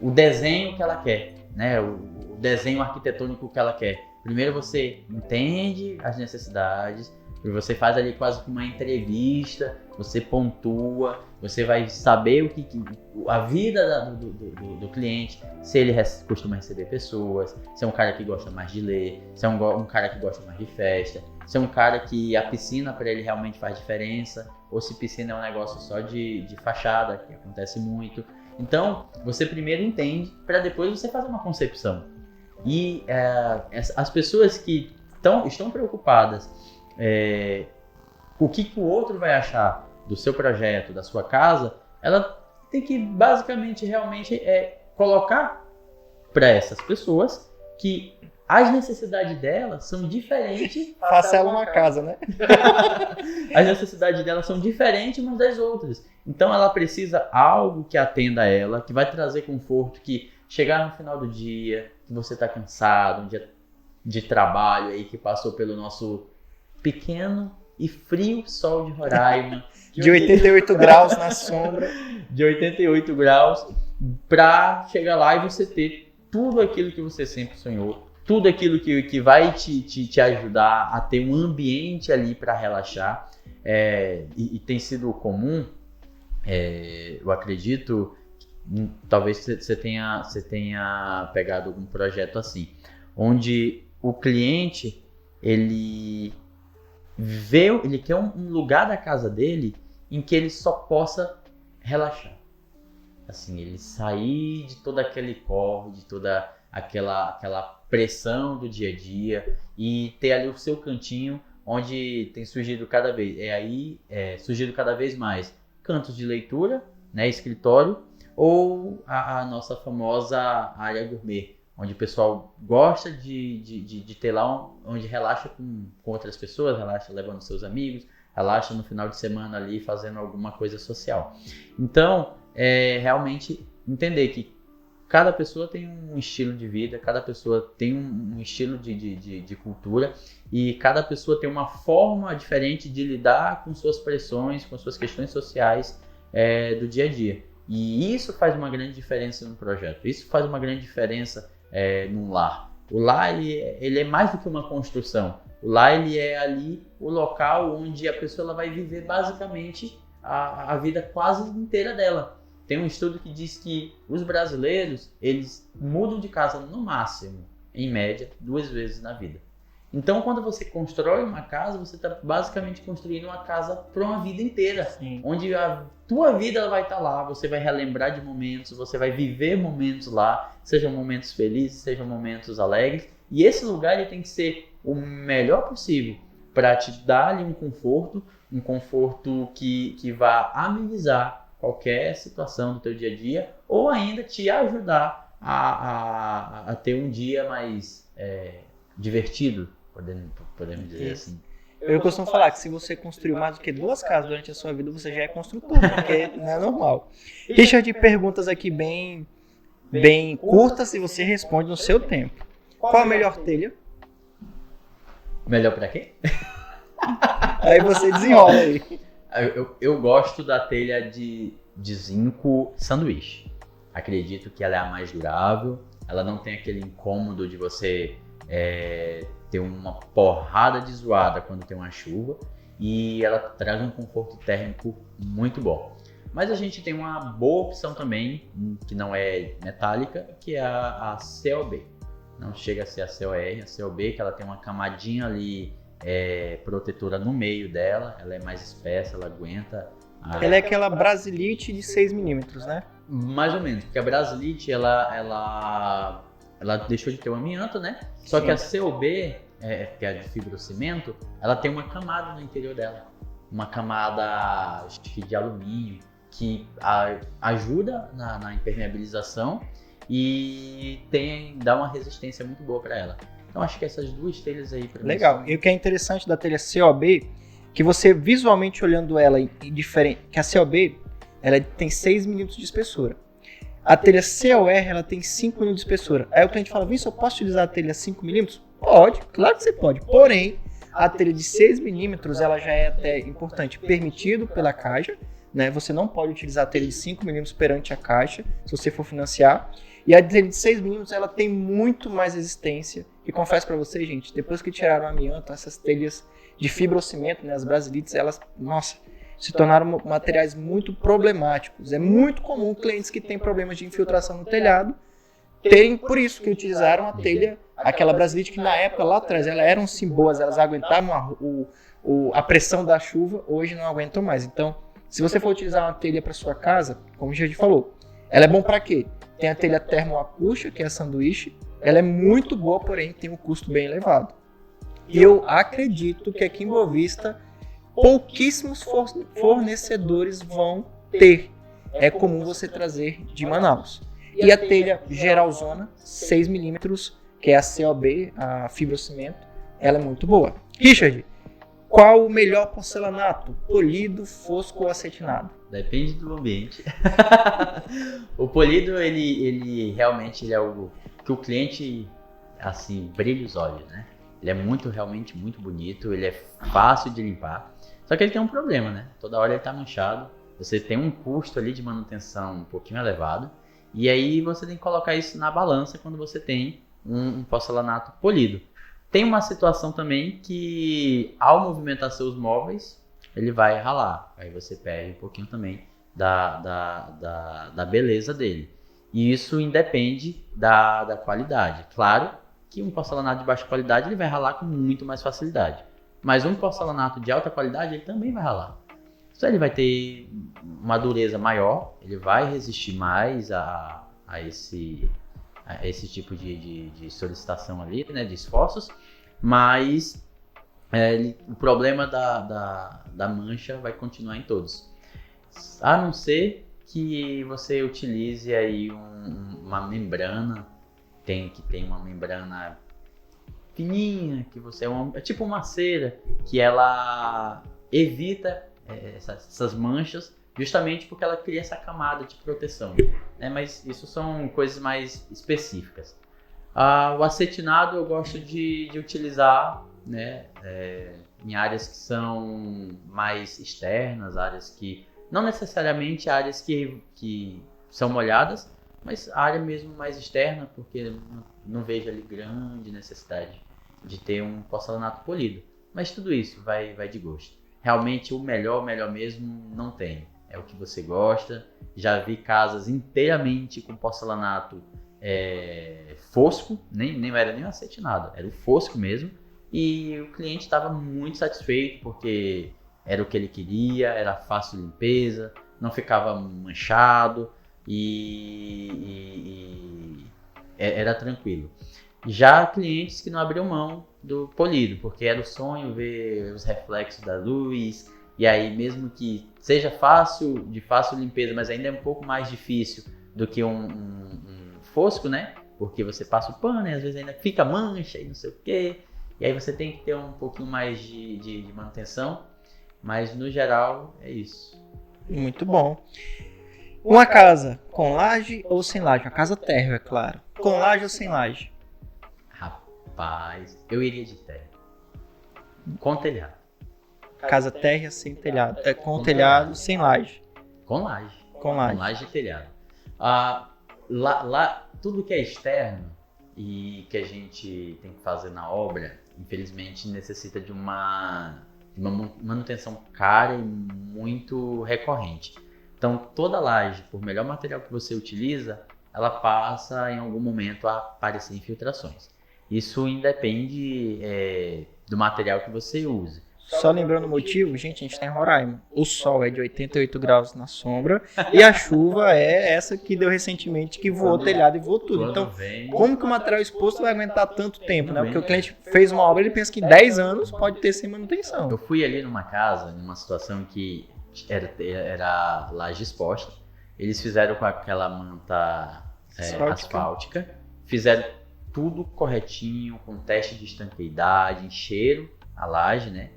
o desenho que ela quer, né? O desenho arquitetônico que ela quer. Primeiro você entende as necessidades, você faz ali quase que uma entrevista, você pontua, você vai saber a vida do cliente, se ele costuma receber pessoas, se é um cara que gosta mais de ler, se é um cara que gosta mais de festa, se é um cara que a piscina para ele realmente faz diferença, ou se piscina é um negócio só de fachada, que acontece muito. Então, você primeiro entende, para depois você fazer uma concepção. E as pessoas que estão preocupadas com o que o outro vai achar do seu projeto, da sua casa, ela tem que basicamente realmente colocar para essas pessoas que as necessidades delas são diferentes. Faça ela uma casa, né? As necessidades delas são diferentes umas das outras. Então ela precisa algo que atenda a ela, que vai trazer conforto, que chegar no final do dia, que você está cansado, um dia de trabalho aí que passou pelo nosso pequeno e frio sol de Roraima. De 88 graus na sombra. De 88 graus, para chegar lá e você ter tudo aquilo que você sempre sonhou, tudo aquilo que vai te ajudar a ter um ambiente ali para relaxar. E tem sido comum, eu acredito, talvez você tenha pegado algum projeto assim, onde o cliente ele quer um lugar da casa dele em que ele só possa relaxar. Assim, ele sair de todo aquele corre, de toda aquela pressão do dia a dia e ter ali o seu cantinho onde tem surgido cada vez mais cantos de leitura, né, escritório, ou a nossa famosa área gourmet, onde o pessoal gosta de ter lá onde relaxa com outras pessoas, relaxa levando seus amigos, relaxa no final de semana ali fazendo alguma coisa social. Então, realmente entender que cada pessoa tem um estilo de vida, cada pessoa tem um estilo de cultura e cada pessoa tem uma forma diferente de lidar com suas pressões, com suas questões sociais do dia a dia. E isso faz uma grande diferença no projeto, isso faz uma grande diferença num lar. O lar ele é mais do que uma construção, o lar ele é ali o local onde a pessoa ela vai viver basicamente a vida quase inteira dela. Tem um estudo que diz que os brasileiros, eles mudam de casa no máximo, em média, 2 vezes na vida. Então, quando você constrói uma casa, você está basicamente construindo uma casa para uma vida inteira. Sim. Onde a tua vida ela vai estar lá, você vai relembrar de momentos, você vai viver momentos lá, sejam momentos felizes, sejam momentos alegres. E esse lugar ele tem que ser o melhor possível para te dar ali um conforto que vá amenizar qualquer situação do teu dia a dia, ou ainda te ajudar a ter um dia mais divertido, podemos dizer assim. Eu costumo falar que se você construiu mais do que 2 casas durante a sua vida, você já é construtor, porque não é normal. Richard, perguntas aqui bem curtas e você responde no seu tempo. Qual a melhor telha? Melhor pra quê? Aí você desenrola aí. Eu gosto da telha de zinco sanduíche. Acredito que ela é a mais durável. Ela não tem aquele incômodo de você ter uma porrada de zoada quando tem uma chuva. E ela traz um conforto térmico muito bom. Mas a gente tem uma boa opção também, que não é metálica, que é a COB. Não chega a ser a COR, a COB, que ela tem uma camadinha ali protetora no meio dela, ela é mais espessa, ela aguenta. Ela é aquela Brasilite de 6 milímetros, né? Mais ou menos, porque a Brasilite, ela deixou de ter o amianto, né? Só Sim. que a COB, que é a de fibrocimento, ela tem uma camada no interior dela. Uma camada de alumínio, que ajuda na impermeabilização e dá uma resistência muito boa para ela. Então acho que essas 2 telhas aí para mim. Legal. E o que é interessante da telha COB, que você visualmente olhando ela diferente, que a COB ela tem 6 milímetros de espessura. A telha COR ela tem 5 milímetros de espessura. Aí o cliente fala: Vinícius, eu posso utilizar a telha 5 milímetros? Pode, claro que você pode. Porém, a telha de 6 milímetros ela já é até importante, permitido pela Caixa, né? Você não pode utilizar a telha de 5 milímetros perante a Caixa, se você for financiar. E a telha de 6 milímetros ela tem muito mais resistência. E confesso para vocês, gente, depois que tiraram o amianto, essas telhas de fibrocimento, né, as brasilites, elas, nossa, se tornaram materiais muito problemáticos. É muito comum clientes que têm problemas de infiltração no telhado terem, por isso, que utilizaram a telha, aquela brasilite que na época, lá atrás, elas eram sim boas, elas aguentavam a pressão da chuva, hoje não aguentam mais. Então, se você for utilizar uma telha para sua casa, como o Jorge falou, ela é bom para quê? Tem a telha termoacústica, que é a sanduíche, ela é muito boa, porém tem um custo bem elevado. E eu acredito que aqui em Boa Vista, pouquíssimos fornecedores vão ter. É comum você trazer de Manaus. E a telha geralzona, 6 milímetros, que é a COB, a fibrocimento, ela é muito boa. Richard, qual o melhor porcelanato? Polido, fosco ou acetinado? Depende do ambiente. O polido, ele realmente é o que o cliente, assim, brilha os olhos, né? Ele é realmente muito bonito, ele é fácil de limpar. Só que ele tem um problema, né? Toda hora ele tá manchado. Você tem um custo ali de manutenção um pouquinho elevado. E aí você tem que colocar isso na balança quando você tem um porcelanato polido. Tem uma situação também que, ao movimentar seus móveis, ele vai ralar. Aí você perde um pouquinho também da beleza dele. E isso independe da qualidade. Claro que um porcelanato de baixa qualidade ele vai ralar com muito mais facilidade. Mas um porcelanato de alta qualidade ele também vai ralar. Então ele vai ter uma dureza maior, ele vai resistir mais a esse tipo de solicitação ali, né, de esforços, mas o problema da mancha vai continuar em todos. A não ser que você utilize aí uma membrana, tem uma membrana fininha, que você é tipo uma cera, que ela evita essas manchas, justamente porque ela cria essa camada de proteção, né? Mas isso são coisas mais específicas. O acetinado eu gosto de utilizar, né, em áreas que são mais externas, áreas que não necessariamente áreas que são molhadas, mas área mesmo mais externa, porque não vejo ali grande necessidade de ter um porcelanato polido. Mas tudo isso vai de gosto. Realmente o melhor mesmo não tem. É o que você gosta. Já vi casas inteiramente com porcelanato fosco, nem era nem acetinado, era o fosco mesmo. E o cliente estava muito satisfeito porque era o que ele queria, era fácil de limpeza, não ficava manchado e era tranquilo. Já clientes que não abriam mão do polido, porque era o sonho ver os reflexos da luz E aí, mesmo que seja fácil, de fácil limpeza, mas ainda é um pouco mais difícil do que um fosco, né? Porque você passa o pano e às vezes ainda fica mancha e não sei o quê. E aí você tem que ter um pouquinho mais de manutenção. Mas no geral é isso. Muito bom. Uma casa com laje ou sem laje? Uma casa térrea, é claro. Com laje ou sem laje? Rapaz, eu iria de terra. Com telhado. Casa térrea sem telhado. É com telhado, sem laje. Com laje. Com laje. Com laje e telhado. Tudo que é externo e que a gente tem que fazer na obra, infelizmente necessita de uma manutenção cara e muito recorrente. Então, toda laje, por melhor material que você utiliza, ela passa em algum momento a aparecer infiltrações. Isso independe do material que você use. Só lembrando o motivo, gente, a gente está em Roraima. O sol é de 88 graus na sombra e a chuva é essa que deu recentemente, que voou o telhado e voou tudo. Então, como que o material exposto vai aguentar tanto tempo, né? Porque o cliente fez uma obra, ele pensa que em 10 anos pode ter sem manutenção. Eu fui ali numa casa, numa situação que era laje exposta. Eles fizeram com aquela manta asfáltica, fizeram tudo corretinho, com teste de estanqueidade, encheram a laje, né?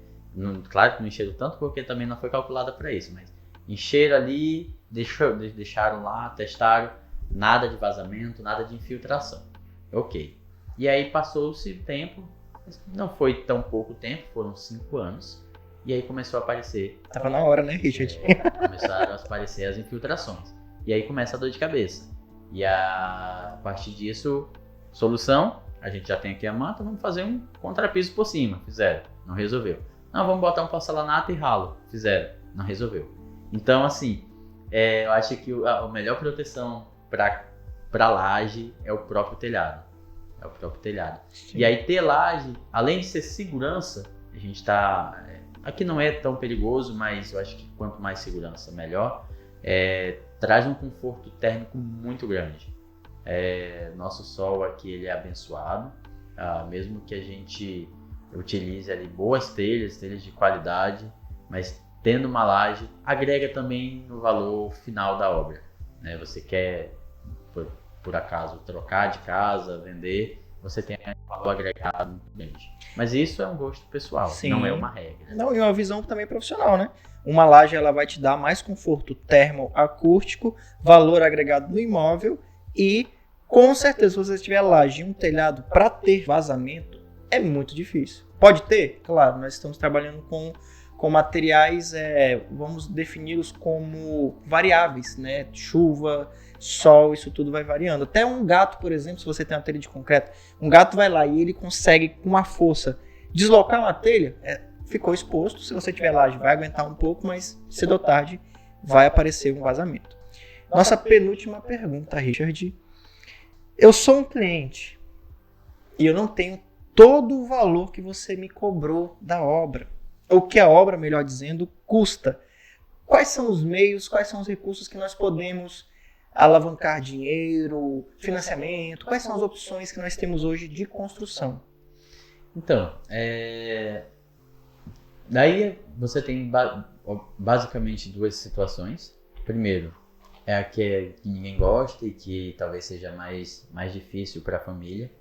Claro que não encheram tanto porque também não foi calculada para isso, mas encheram ali, deixaram lá, testaram, nada de vazamento, nada de infiltração. Ok. E aí passou-se o tempo, não foi tão pouco tempo, foram 5 anos, e aí começou a aparecer... Tava na hora, né, Richard? Começaram a aparecer as infiltrações. E aí começa a dor de cabeça. E a partir disso, solução, a gente já tem aqui a manta, vamos fazer um contrapiso por cima. Fizeram, não resolveu. Não, vamos botar um porcelanato e ralo. Fizeram, não resolveu. Então, assim, eu acho que a melhor proteção para laje é o próprio telhado. É o próprio telhado. Sim. E aí ter laje, além de ser segurança, a gente está... Aqui não é tão perigoso, mas eu acho que quanto mais segurança, melhor. Traz um conforto térmico muito grande. Nosso sol aqui ele é abençoado. Mesmo que a gente utilize ali boas telhas de qualidade, mas tendo uma laje, agrega também no valor final da obra. Né? Você quer, por acaso, trocar de casa, vender, você tem um valor agregado muito grande. Mas isso é um gosto pessoal, Sim. Não é uma regra. Não, e uma visão também profissional, né? Uma laje ela vai te dar mais conforto termoacústico, valor agregado no imóvel e, com certeza, se você tiver laje e um telhado para ter vazamento, é muito difícil. Pode ter? Claro, nós estamos trabalhando com materiais, vamos defini-los como variáveis, né? Chuva, sol, isso tudo vai variando. Até um gato, por exemplo, se você tem uma telha de concreto, um gato vai lá e ele consegue, com uma força, deslocar uma telha, ficou exposto. Se você tiver laje, vai aguentar um pouco, mas cedo ou tarde vai aparecer um vazamento. Nossa penúltima pergunta, Richard. Eu sou um cliente e eu não tenho todo o valor que você me cobrou da obra. Ou que a obra, melhor dizendo, custa. Quais são os meios, quais são os recursos que nós podemos alavancar dinheiro, financiamento? Quais são as opções que nós temos hoje de construção? Então, daí você tem basicamente duas situações. Primeiro, é a que ninguém gosta e que talvez seja mais difícil para a família,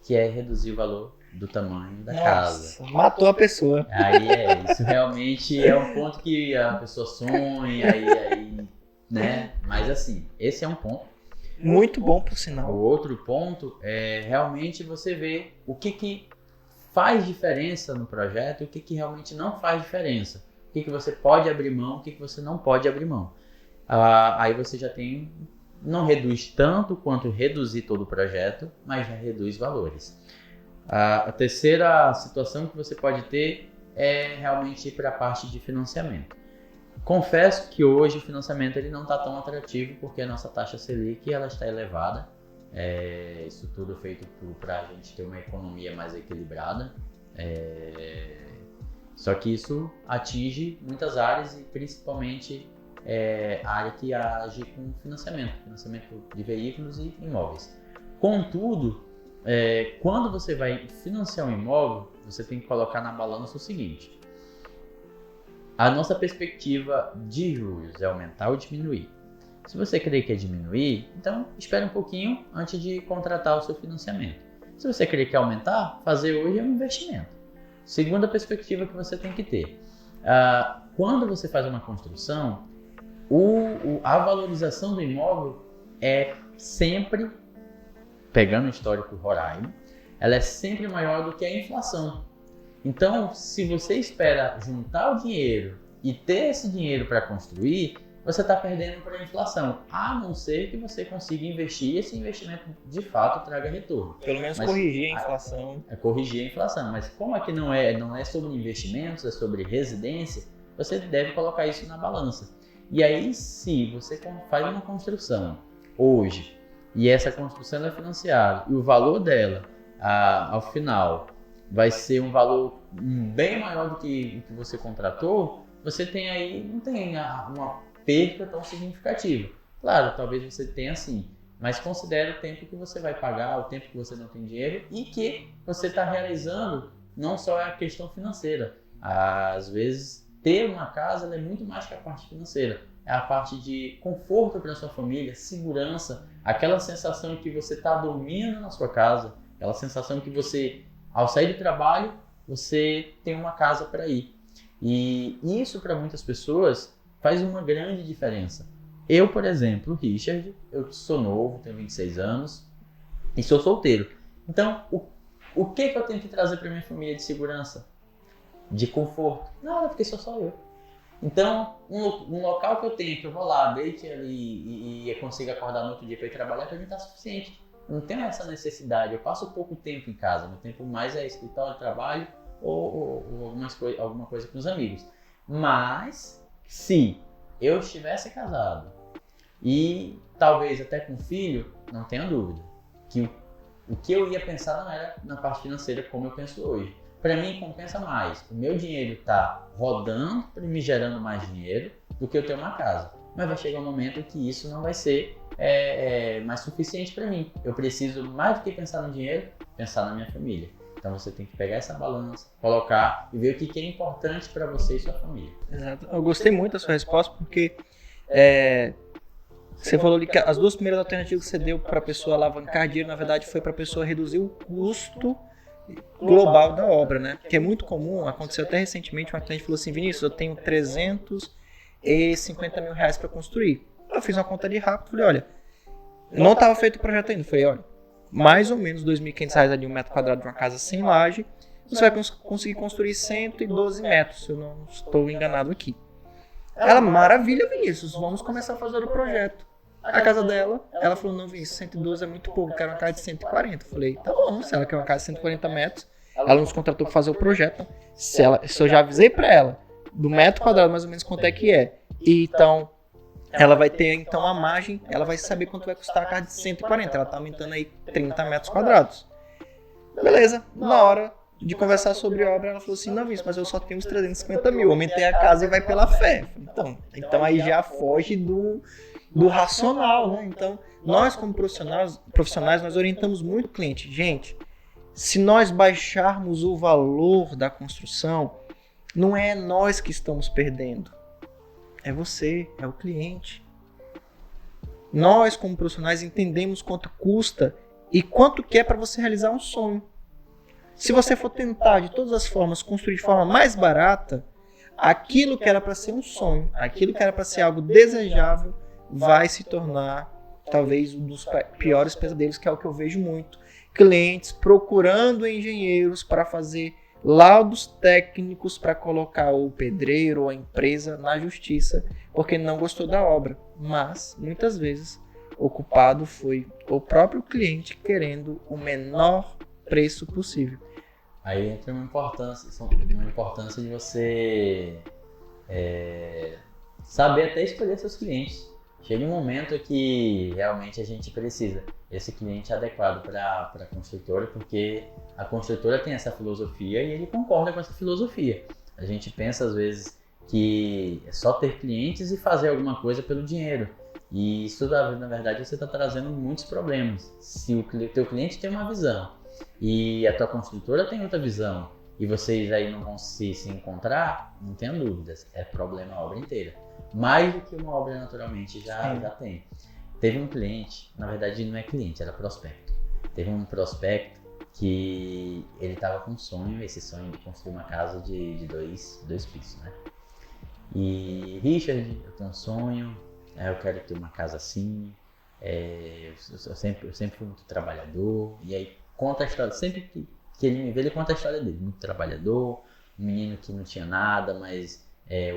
que é reduzir o valor do tamanho da casa. Matou a pessoa. Aí isso realmente é um ponto que a pessoa sonha, aí, né? Mas assim, esse é um ponto. Muito bom, por sinal. O outro ponto é realmente você ver o que faz diferença no projeto e o que realmente não faz diferença. O que você pode abrir mão, o que você não pode abrir mão. Aí você já tem, não reduz tanto quanto reduzir todo o projeto, mas já reduz valores. A terceira situação que você pode ter é realmente ir para a parte de financiamento. Confesso que hoje o financiamento ele não está tão atrativo porque a nossa taxa Selic ela está elevada. Isso tudo feito para a gente ter uma economia mais equilibrada. Só que isso atinge muitas áreas e principalmente a área que age com financiamento de veículos e imóveis. Contudo, quando você vai financiar um imóvel, você tem que colocar na balança o seguinte: a nossa perspectiva de juros é aumentar ou diminuir. Se você crê que é diminuir, então espere um pouquinho antes de contratar o seu financiamento. Se você crê que é aumentar, fazer hoje é um investimento. Segunda perspectiva que você tem que ter. Quando você faz uma construção, a valorização do imóvel é sempre, pegando o histórico Roraima, ela é sempre maior do que a inflação. Então, se você espera juntar o dinheiro e ter esse dinheiro para construir, você está perdendo para a inflação, a não ser que você consiga investir e esse investimento de fato traga retorno. Pelo menos corrigir a inflação. É corrigir a inflação, mas como aqui não é sobre investimentos, é sobre residência, você deve colocar isso na balança. E aí, se você faz uma construção hoje e essa construção é financiada e o valor dela, ao final, vai ser um valor bem maior do que o que você contratou, você tem aí, não tem uma perca tão significativa. Claro, talvez você tenha sim, mas considere o tempo que você vai pagar, o tempo que você não tem dinheiro e que você está realizando não só a questão financeira. Às vezes, ter uma casa é muito mais que a parte financeira. É a parte de conforto para a sua família, segurança, aquela sensação que você está dormindo na sua casa, aquela sensação que você, ao sair do trabalho, você tem uma casa para ir. E isso para muitas pessoas faz uma grande diferença. Eu, por exemplo, Richard, eu sou novo, tenho 26 anos e sou solteiro. Então, o que eu tenho que trazer para minha família de segurança? De conforto? Nada, porque sou só eu. Então, um local que eu tenho, que eu vou lá, deite ali e consiga acordar no outro dia para ir trabalhar, para mim está suficiente. Eu não tenho essa necessidade, eu passo pouco tempo em casa, meu tempo mais é escritório, trabalho ou alguma coisa com os amigos. Mas, se eu estivesse casado e talvez até com filho, não tenha dúvida que o que eu ia pensar não era na parte financeira como eu penso hoje. Para mim compensa mais o meu dinheiro estar rodando, me gerando mais dinheiro, do que eu ter uma casa. Mas vai chegar um momento que isso não vai ser mais suficiente para mim. Eu preciso, mais do que pensar no dinheiro, pensar na minha família. Então você tem que pegar essa balança, colocar e ver o que é importante para você e sua família. Exato. Eu gostei muito da sua resposta porque você falou que as duas primeiras alternativas que você deu para a pessoa alavancar dinheiro, na verdade, foi para a pessoa reduzir o custo global da obra, né? Que é muito comum, aconteceu até recentemente, uma cliente falou assim: Vinícius, eu tenho 350 mil reais para construir. Eu fiz uma conta ali rápido, falei, olha, não estava feito o projeto ainda, falei, olha, mais ou menos R$2.500 ali um metro quadrado de uma casa sem laje, você vai conseguir construir 112 metros, se eu não estou enganado aqui. Ela, maravilha, Vinícius, vamos começar a fazer o projeto. A casa dela, ela falou, não, Vinícius, 112 é muito pouco, eu quero uma casa de 140. Eu falei, tá bom, se ela quer uma casa de 140 metros, ela nos contratou para fazer o projeto. Se eu já avisei para ela, do metro quadrado mais ou menos quanto é que é, e então ela vai ter então a margem, ela vai saber quanto vai custar a casa de 140, ela está aumentando aí 30 metros quadrados. Beleza, na hora de conversar sobre obra, ela falou assim, não, Vinícius, mas eu só tenho uns 350 mil, aumentei a casa e vai pela fé. Então aí já foge do racional, né? Então, nós como profissionais, nós orientamos muito o cliente. Gente, se nós baixarmos o valor da construção, não é nós que estamos perdendo. É você, é o cliente. Nós como profissionais entendemos quanto custa e quanto que é para você realizar um sonho. Se você for tentar de todas as formas construir de forma mais barata, aquilo que era para ser um sonho, aquilo que era para ser algo desejável, vai se tornar talvez um dos piores pesadelos, que é o que eu vejo muito. Clientes procurando engenheiros para fazer laudos técnicos para colocar o pedreiro ou a empresa na justiça porque não gostou da obra. Mas, muitas vezes, o culpado foi o próprio cliente querendo o menor preço possível. Aí entra uma importância de você saber até escolher seus clientes. Chega um momento que realmente a gente precisa esse cliente adequado para a construtora, porque a construtora tem essa filosofia e ele concorda com essa filosofia. A gente pensa às vezes que é só ter clientes e fazer alguma coisa pelo dinheiro. E isso, na verdade, você está trazendo muitos problemas. Se o teu cliente tem uma visão e a tua construtora tem outra visão, e vocês aí não vão se encontrar, não tenha dúvidas, é problema a obra inteira. Mais do que uma obra naturalmente já tem. Teve um cliente, na verdade não é cliente, era prospecto. Teve um prospecto que ele estava com um sonho, esse sonho de construir uma casa de dois pisos, né? E Richard, eu tenho um sonho, eu quero ter uma casa assim, eu sempre fui muito trabalhador, e aí conta a história, sempre que ele me vê, ele conta a história dele, muito trabalhador, um menino que não tinha nada, mas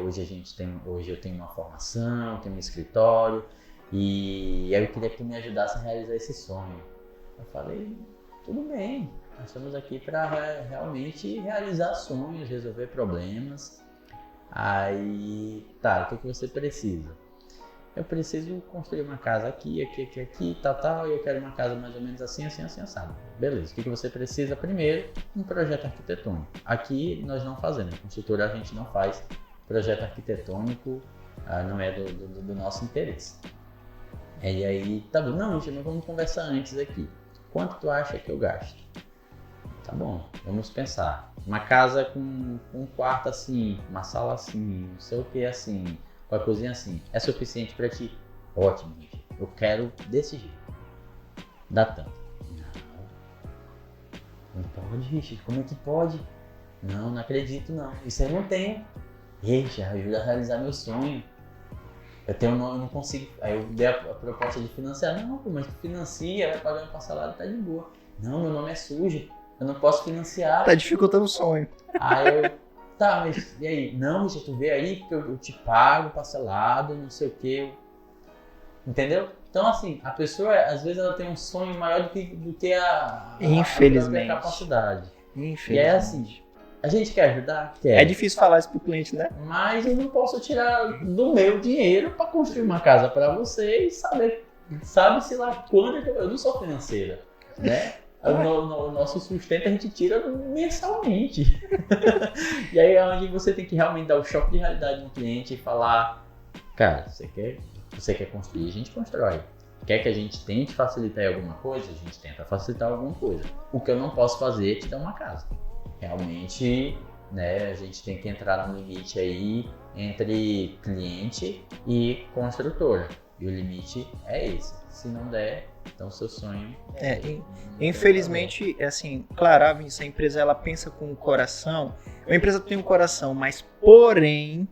hoje eu tenho uma formação, tenho um escritório, e aí eu queria que tu me ajudasse a realizar esse sonho. Eu falei, tudo bem, nós estamos aqui para realmente realizar sonhos, resolver problemas. Aí, tá, o que você precisa? Eu preciso construir uma casa aqui, tal, e eu quero uma casa mais ou menos assim, assado. Beleza, o que você precisa? Primeiro, um projeto arquitetônico. Aqui nós não fazemos, construtora a gente não faz projeto arquitetônico, não é do nosso interesse. E aí, tá bom, não, gente, vamos conversar antes aqui. Quanto tu acha que eu gasto? Tá bom, vamos pensar. Uma casa com um quarto assim, uma sala assim, não sei o que assim, com a cozinha assim, é suficiente pra ti? Ótimo, gente. Eu quero desse jeito. Dá tanto. Não pode, Richard. Como é que pode? Não acredito não. Isso aí eu não tenho. Richard, ajuda a realizar meu sonho. Eu não consigo. Aí eu dei a proposta de financiar. Não, mas tu financia, vai pagar meu parcelado, tá de boa. Não, meu nome é sujo. Eu não posso financiar. Tá dificultando o sonho. Aí eu, tá, mas e aí? Não, Richard, tu vê aí que eu te pago parcelado, não sei o quê. Entendeu? Então, assim, a pessoa, às vezes, ela tem um sonho maior do que a Infelizmente. A capacidade. Infelizmente. E é assim, a gente quer ajudar? Quer. É difícil falar isso pro cliente, né? Mas eu não posso tirar do meu dinheiro para construir uma casa para você e sabe-se lá quando eu não sou financeira, né? O nosso sustento a gente tira mensalmente. E aí é onde você tem que realmente dar o choque de realidade no cliente e falar, cara, você quer construir, a gente constrói. Quer que a gente tente facilitar alguma coisa? A gente tenta facilitar alguma coisa. O que eu não posso fazer é te dar uma casa. Realmente, né, a gente tem que entrar no limite aí entre cliente e construtora. E o limite é esse. Se não der, então seu sonho... Infelizmente, assim, claro, a empresa ela pensa com o coração. A empresa tem um coração, mas porém,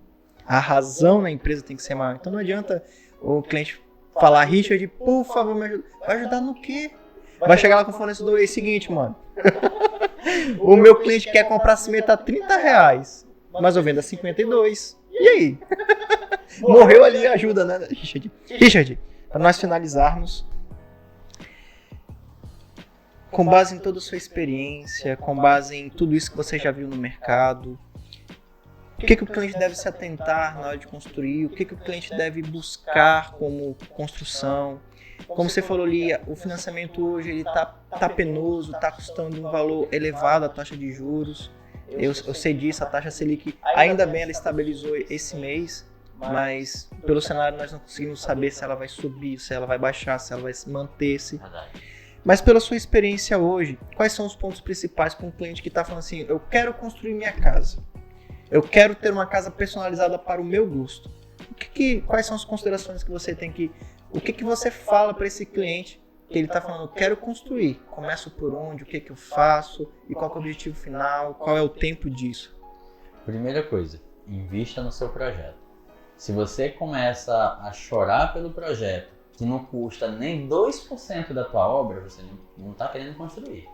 a razão na empresa tem que ser maior. Então não adianta o cliente falar, Richard, por favor, me ajuda. Vai ajudar no quê? Vai chegar lá com o fornecedor e é o seguinte, mano. O meu cliente quer comprar cimento a R$30, mas eu vendo a 52. E aí? Morreu ali a ajuda, né, Richard? Richard, para nós finalizarmos, com base em toda a sua experiência, com base em tudo isso que você já viu no mercado, o que o cliente deve se atentar na hora de construir, o que o cliente deve buscar como construção. Como você falou ali, o financiamento hoje ele tá penoso, está custando um valor elevado a taxa de juros. Eu sei disso, a taxa Selic, ainda bem ela estabilizou esse mês, mas pelo cenário nós não conseguimos saber se ela vai subir, se ela vai baixar, se ela vai manter-se. Mas pela sua experiência hoje, quais são os pontos principais para um cliente que está falando assim, eu quero construir minha casa, eu quero ter uma casa personalizada para o meu gosto. Quais são as considerações que você tem que... O que você fala para esse cliente que ele está falando, eu quero construir, começo por onde, o que eu faço e qual é o objetivo final, qual é o tempo disso? Primeira coisa, invista no seu projeto. Se você começa a chorar pelo projeto, que não custa nem 2% da tua obra, você não está querendo construir.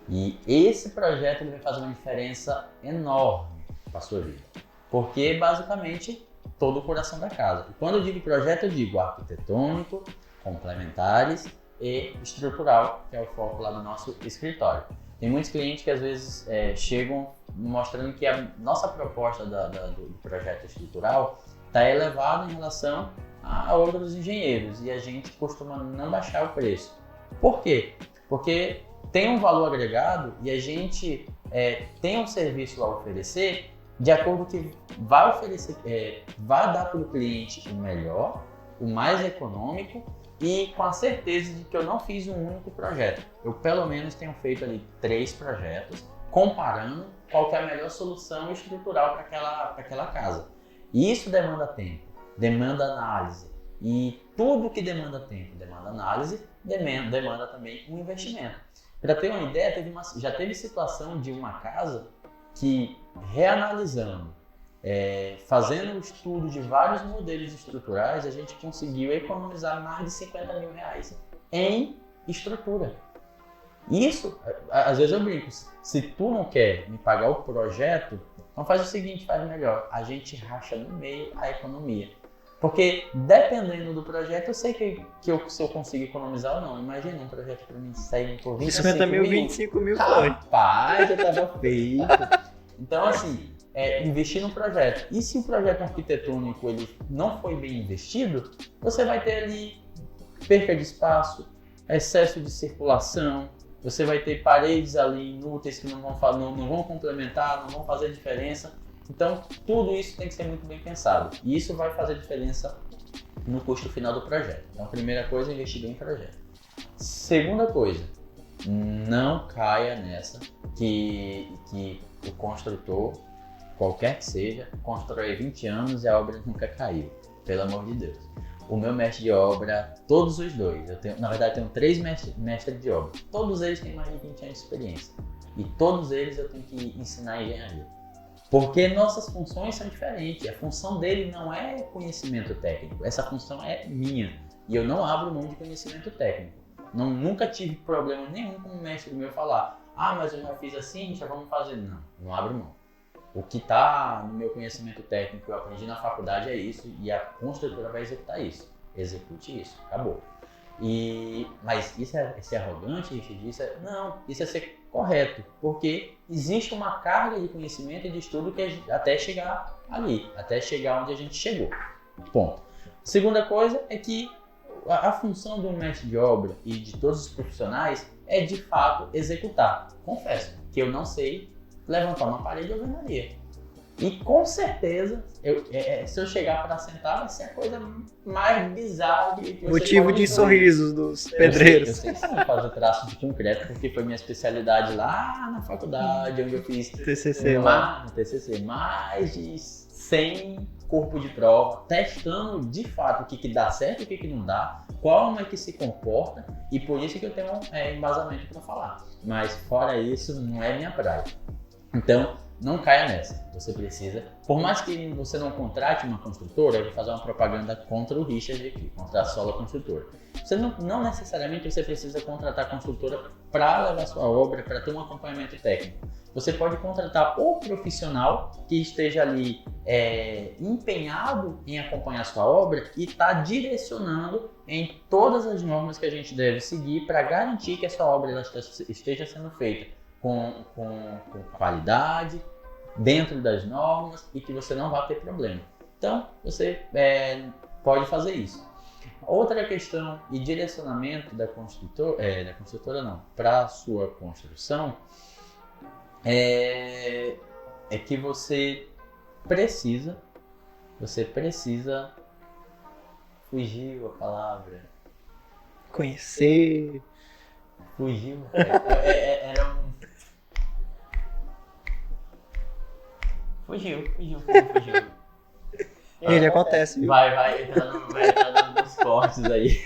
E esse projeto ele vai fazer uma diferença enorme para a sua vida. Porque, basicamente, todo o coração da casa. E quando eu digo projeto, eu digo arquitetônico, complementares e estrutural, que é o foco lá do nosso escritório. Tem muitos clientes que às vezes chegam mostrando que a nossa proposta do projeto estrutural está elevada em relação à obra dos engenheiros e a gente costuma não baixar o preço. Por quê? Porque tem um valor agregado e a gente tem um serviço a oferecer de acordo que vai oferecer, vai dar para o cliente o melhor, o mais econômico e com a certeza de que eu não fiz um único projeto. Eu pelo menos tenho feito ali 3 projetos comparando qual que é a melhor solução estrutural para aquela casa. E isso demanda tempo, demanda análise. E tudo que demanda tempo, demanda análise, demanda também um investimento. Para ter uma ideia, já teve situação de uma casa que, reanalisando, fazendo um estudo de vários modelos estruturais, a gente conseguiu economizar mais de 50 mil reais em estrutura. Isso, às vezes eu brinco, se tu não quer me pagar o projeto, então faz o seguinte, faz melhor, a gente racha no meio a economia. Porque dependendo do projeto, eu sei se eu consigo economizar ou não. Imagina um projeto para mim sair por 50 mil, 25 mil foi. Rapaz, já estava feito. Então, assim, investir no projeto. E se o projeto arquitetônico ele não foi bem investido, você vai ter ali perca de espaço, excesso de circulação, você vai ter paredes ali inúteis que não vão complementar, não vão fazer diferença. Então, tudo isso tem que ser muito bem pensado. E isso vai fazer diferença no custo final do projeto. Então, primeira coisa, investir bem em projeto. Segunda coisa, não caia nessa que o construtor, qualquer que seja, constrói 20 anos e a obra nunca caiu. Pelo amor de Deus. O meu mestre de obra, todos os dois, na verdade eu tenho 3 mestres de obra. Todos eles têm mais de 20 anos de experiência. E todos eles eu tenho que ensinar engenharia. Porque nossas funções são diferentes. A função dele não é conhecimento técnico. Essa função é minha. E eu não abro mão de conhecimento técnico. Nunca tive problema nenhum com o mestre meu falar: ah, mas eu já fiz assim, já vamos fazer. Não abro mão. O que está no meu conhecimento técnico que eu aprendi na faculdade é isso. E a construtora vai executar isso. Execute isso. Acabou. Mas isso é ser arrogante, não, isso é ser correto, porque existe uma carga de conhecimento e de estudo até chegar ali, até chegar onde a gente chegou. Ponto. Segunda coisa é que a função do mestre de obra e de todos os profissionais é de fato executar. Confesso que eu não sei levantar uma parede de alvenaria. E com certeza, se eu chegar para sentar, vai ser a coisa mais bizarra que você motivo de sorrisos dos pedreiros. Eu sei sim fazer traço de concreto, porque foi minha especialidade lá na faculdade, onde eu fiz TCC no TCC, mais de 100 corpos de prova, testando de fato o que dá certo e o que não dá, como é que se comporta, e por isso que eu tenho embasamento para falar. Mas fora isso, não é minha praia. Então, não caia nessa. Você precisa, por mais que você não contrate uma construtora, eu vou fazer uma propaganda contra o Richard aqui, contra a Sola Construtora. Você não necessariamente você precisa contratar a construtora para levar sua obra, para ter um acompanhamento técnico. Você pode contratar o profissional que esteja ali empenhado em acompanhar sua obra e está direcionando em todas as normas que a gente deve seguir para garantir que essa obra esteja sendo feita com qualidade, dentro das normas e que você não vai ter problema. Então, você pode fazer isso. Outra questão e direcionamento da construtora não, para a sua construção é que você precisa, fugiu a palavra. Conhecer. Fugiu. Era um... Fugiu. Ele acontece, viu? Vai entrar nos cortes aí.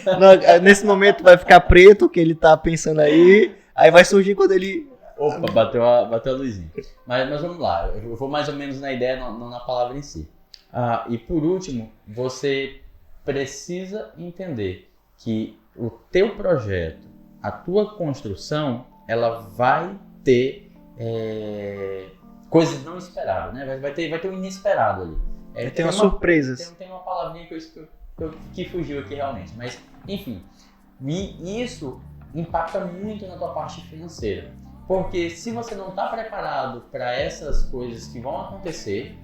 Não, nesse momento vai ficar preto o que ele tá pensando aí vai surgir quando ele... Opa, bateu a luzinha. Mas vamos lá, eu vou mais ou menos na ideia, não na palavra em si. E por último, você precisa entender que o teu projeto, a tua construção, ela vai ter coisas não esperadas, né? Vai ter um inesperado ali. Tem umas surpresas. Tem uma palavrinha que fugiu aqui realmente, mas enfim. E isso impacta muito na tua parte financeira. Porque se você não está preparado para essas coisas que vão acontecer,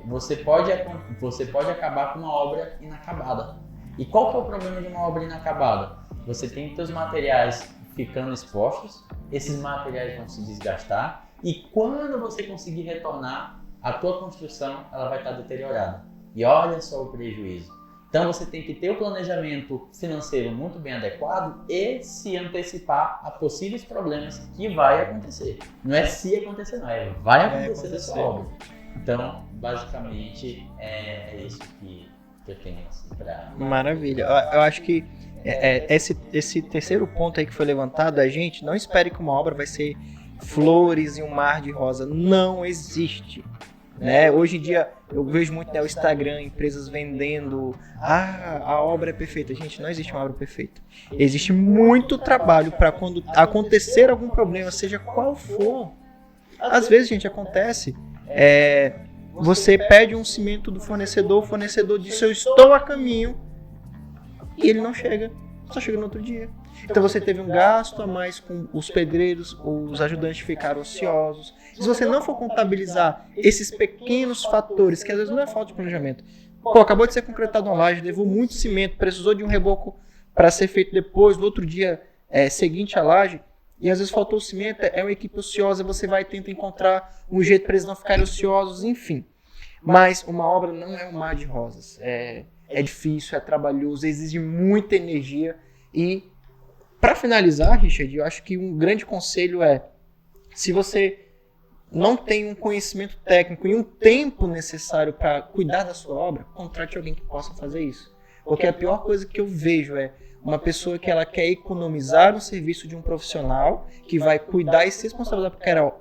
você pode acabar com uma obra inacabada. E qual que é o problema de uma obra inacabada? Você tem seus materiais ficando expostos, esses materiais vão se desgastar e quando você conseguir retornar, a tua construção ela vai estar deteriorada. E olha só o prejuízo. Então você tem que ter o planejamento financeiro muito bem adequado e se antecipar a possíveis problemas que vai acontecer. Não é se acontecer, não, é vai acontecer dessa obra. Então, basicamente, é isso que eu tenho assim, para... Maravilha. Eu acho que esse terceiro ponto aí que foi levantado, a gente não espere que uma obra vai ser flores e um mar de rosa. Não existe. Né? Hoje em dia eu vejo muito no Instagram empresas vendendo a obra é perfeita. Gente, não existe uma obra perfeita. Existe muito trabalho para quando acontecer algum problema, seja qual for. Às vezes, gente, acontece. Você pede um cimento do fornecedor, o fornecedor diz eu estou a caminho e ele não chega, só chega no outro dia. Então você teve um gasto a mais com os pedreiros, os ajudantes ficaram ociosos. Se você não for contabilizar esses pequenos fatores, que às vezes não é falta de planejamento. Acabou de ser concretado uma laje, levou muito cimento, precisou de um reboco para ser feito depois, no outro dia seguinte à laje, e às vezes faltou o cimento, é uma equipe ociosa, você vai tentar encontrar um jeito para eles não ficarem ociosos, enfim. Mas uma obra não é um mar de rosas. É difícil, é trabalhoso, exige muita energia. E, para finalizar, Richard, eu acho que um grande conselho se você não tem um conhecimento técnico e um tempo necessário para cuidar da sua obra, contrate alguém que possa fazer isso. Porque a pior coisa que eu vejo é uma pessoa que ela quer economizar o serviço de um profissional que vai cuidar e se responsabilizar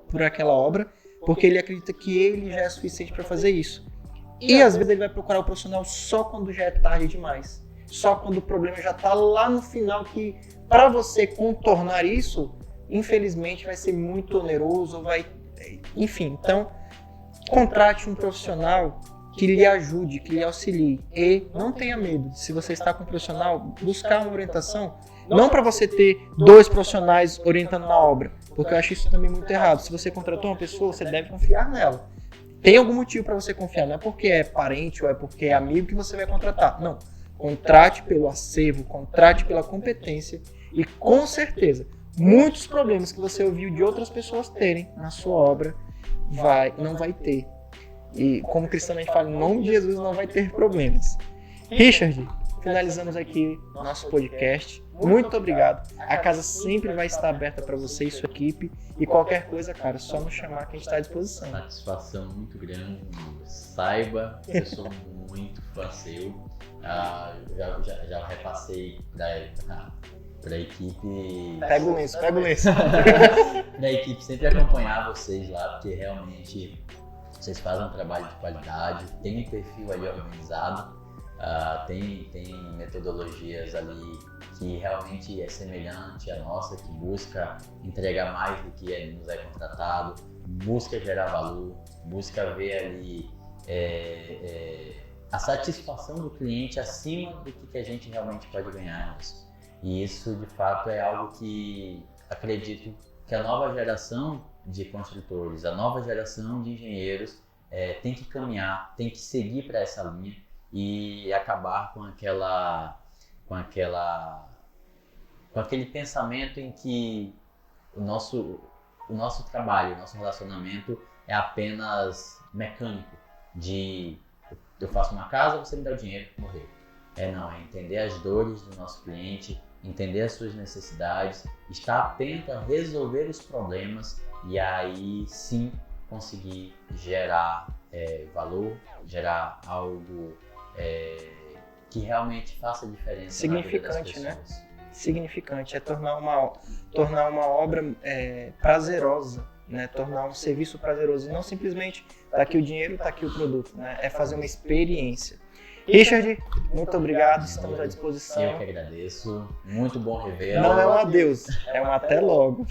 por aquela obra, porque ele acredita que ele já é suficiente para fazer isso. E às vezes ele vai procurar o profissional só quando já é tarde demais. Só quando o problema já está lá no final, que para você contornar isso, infelizmente vai ser muito oneroso, enfim. Então, contrate um profissional que lhe ajude, que lhe auxilie. E não tenha medo, se você está com um profissional, buscar uma orientação, não para você ter 2 profissionais orientando na obra, porque eu acho isso também muito errado. Se você contratou uma pessoa, você deve confiar nela. Tem algum motivo para você confiar, não é porque é parente ou é porque é amigo que você vai contratar. Não, contrate pelo acervo, contrate pela competência e com certeza, muitos problemas que você ouviu de outras pessoas terem na sua obra, não vai ter. E como cristão a gente fala, em nome de Jesus não vai ter problemas. Richard, finalizamos aqui nosso podcast. Muito obrigado. A casa sempre vai estar aberta para você e sua equipe. E qualquer coisa, cara, só nos chamar que a gente está à disposição. Satisfação muito grande. Saiba que eu sou muito fã seu. Já repassei para a equipe. Pega o lenço. Para a equipe sempre acompanhar vocês lá, porque realmente vocês fazem um trabalho de qualidade, tem um perfil ali organizado. Tem metodologias ali que realmente é semelhante à nossa, que busca entregar mais do que nos é contratado, busca gerar valor, busca ver ali a satisfação do cliente acima do que a gente realmente pode ganhar nisso. E isso, de fato, é algo que acredito que a nova geração de construtores, a nova geração de engenheiros tem que caminhar, tem que seguir para essa linha e acabar com aquele pensamento em que o nosso trabalho, o nosso relacionamento é apenas mecânico, de eu faço uma casa, você me dá o dinheiro, morreu. Não, é entender as dores do nosso cliente, entender as suas necessidades, estar atento a resolver os problemas e aí sim conseguir gerar valor, gerar algo que realmente faça diferença na vida das pessoas. Né? Significante, é tornar uma obra prazerosa, né? Tornar um serviço prazeroso e não simplesmente tá aqui o dinheiro, tá aqui o produto, né? É fazer uma experiência. Richard, muito obrigado, estamos à disposição. Eu que agradeço, muito bom revê-lo. Não é um adeus, é um até logo.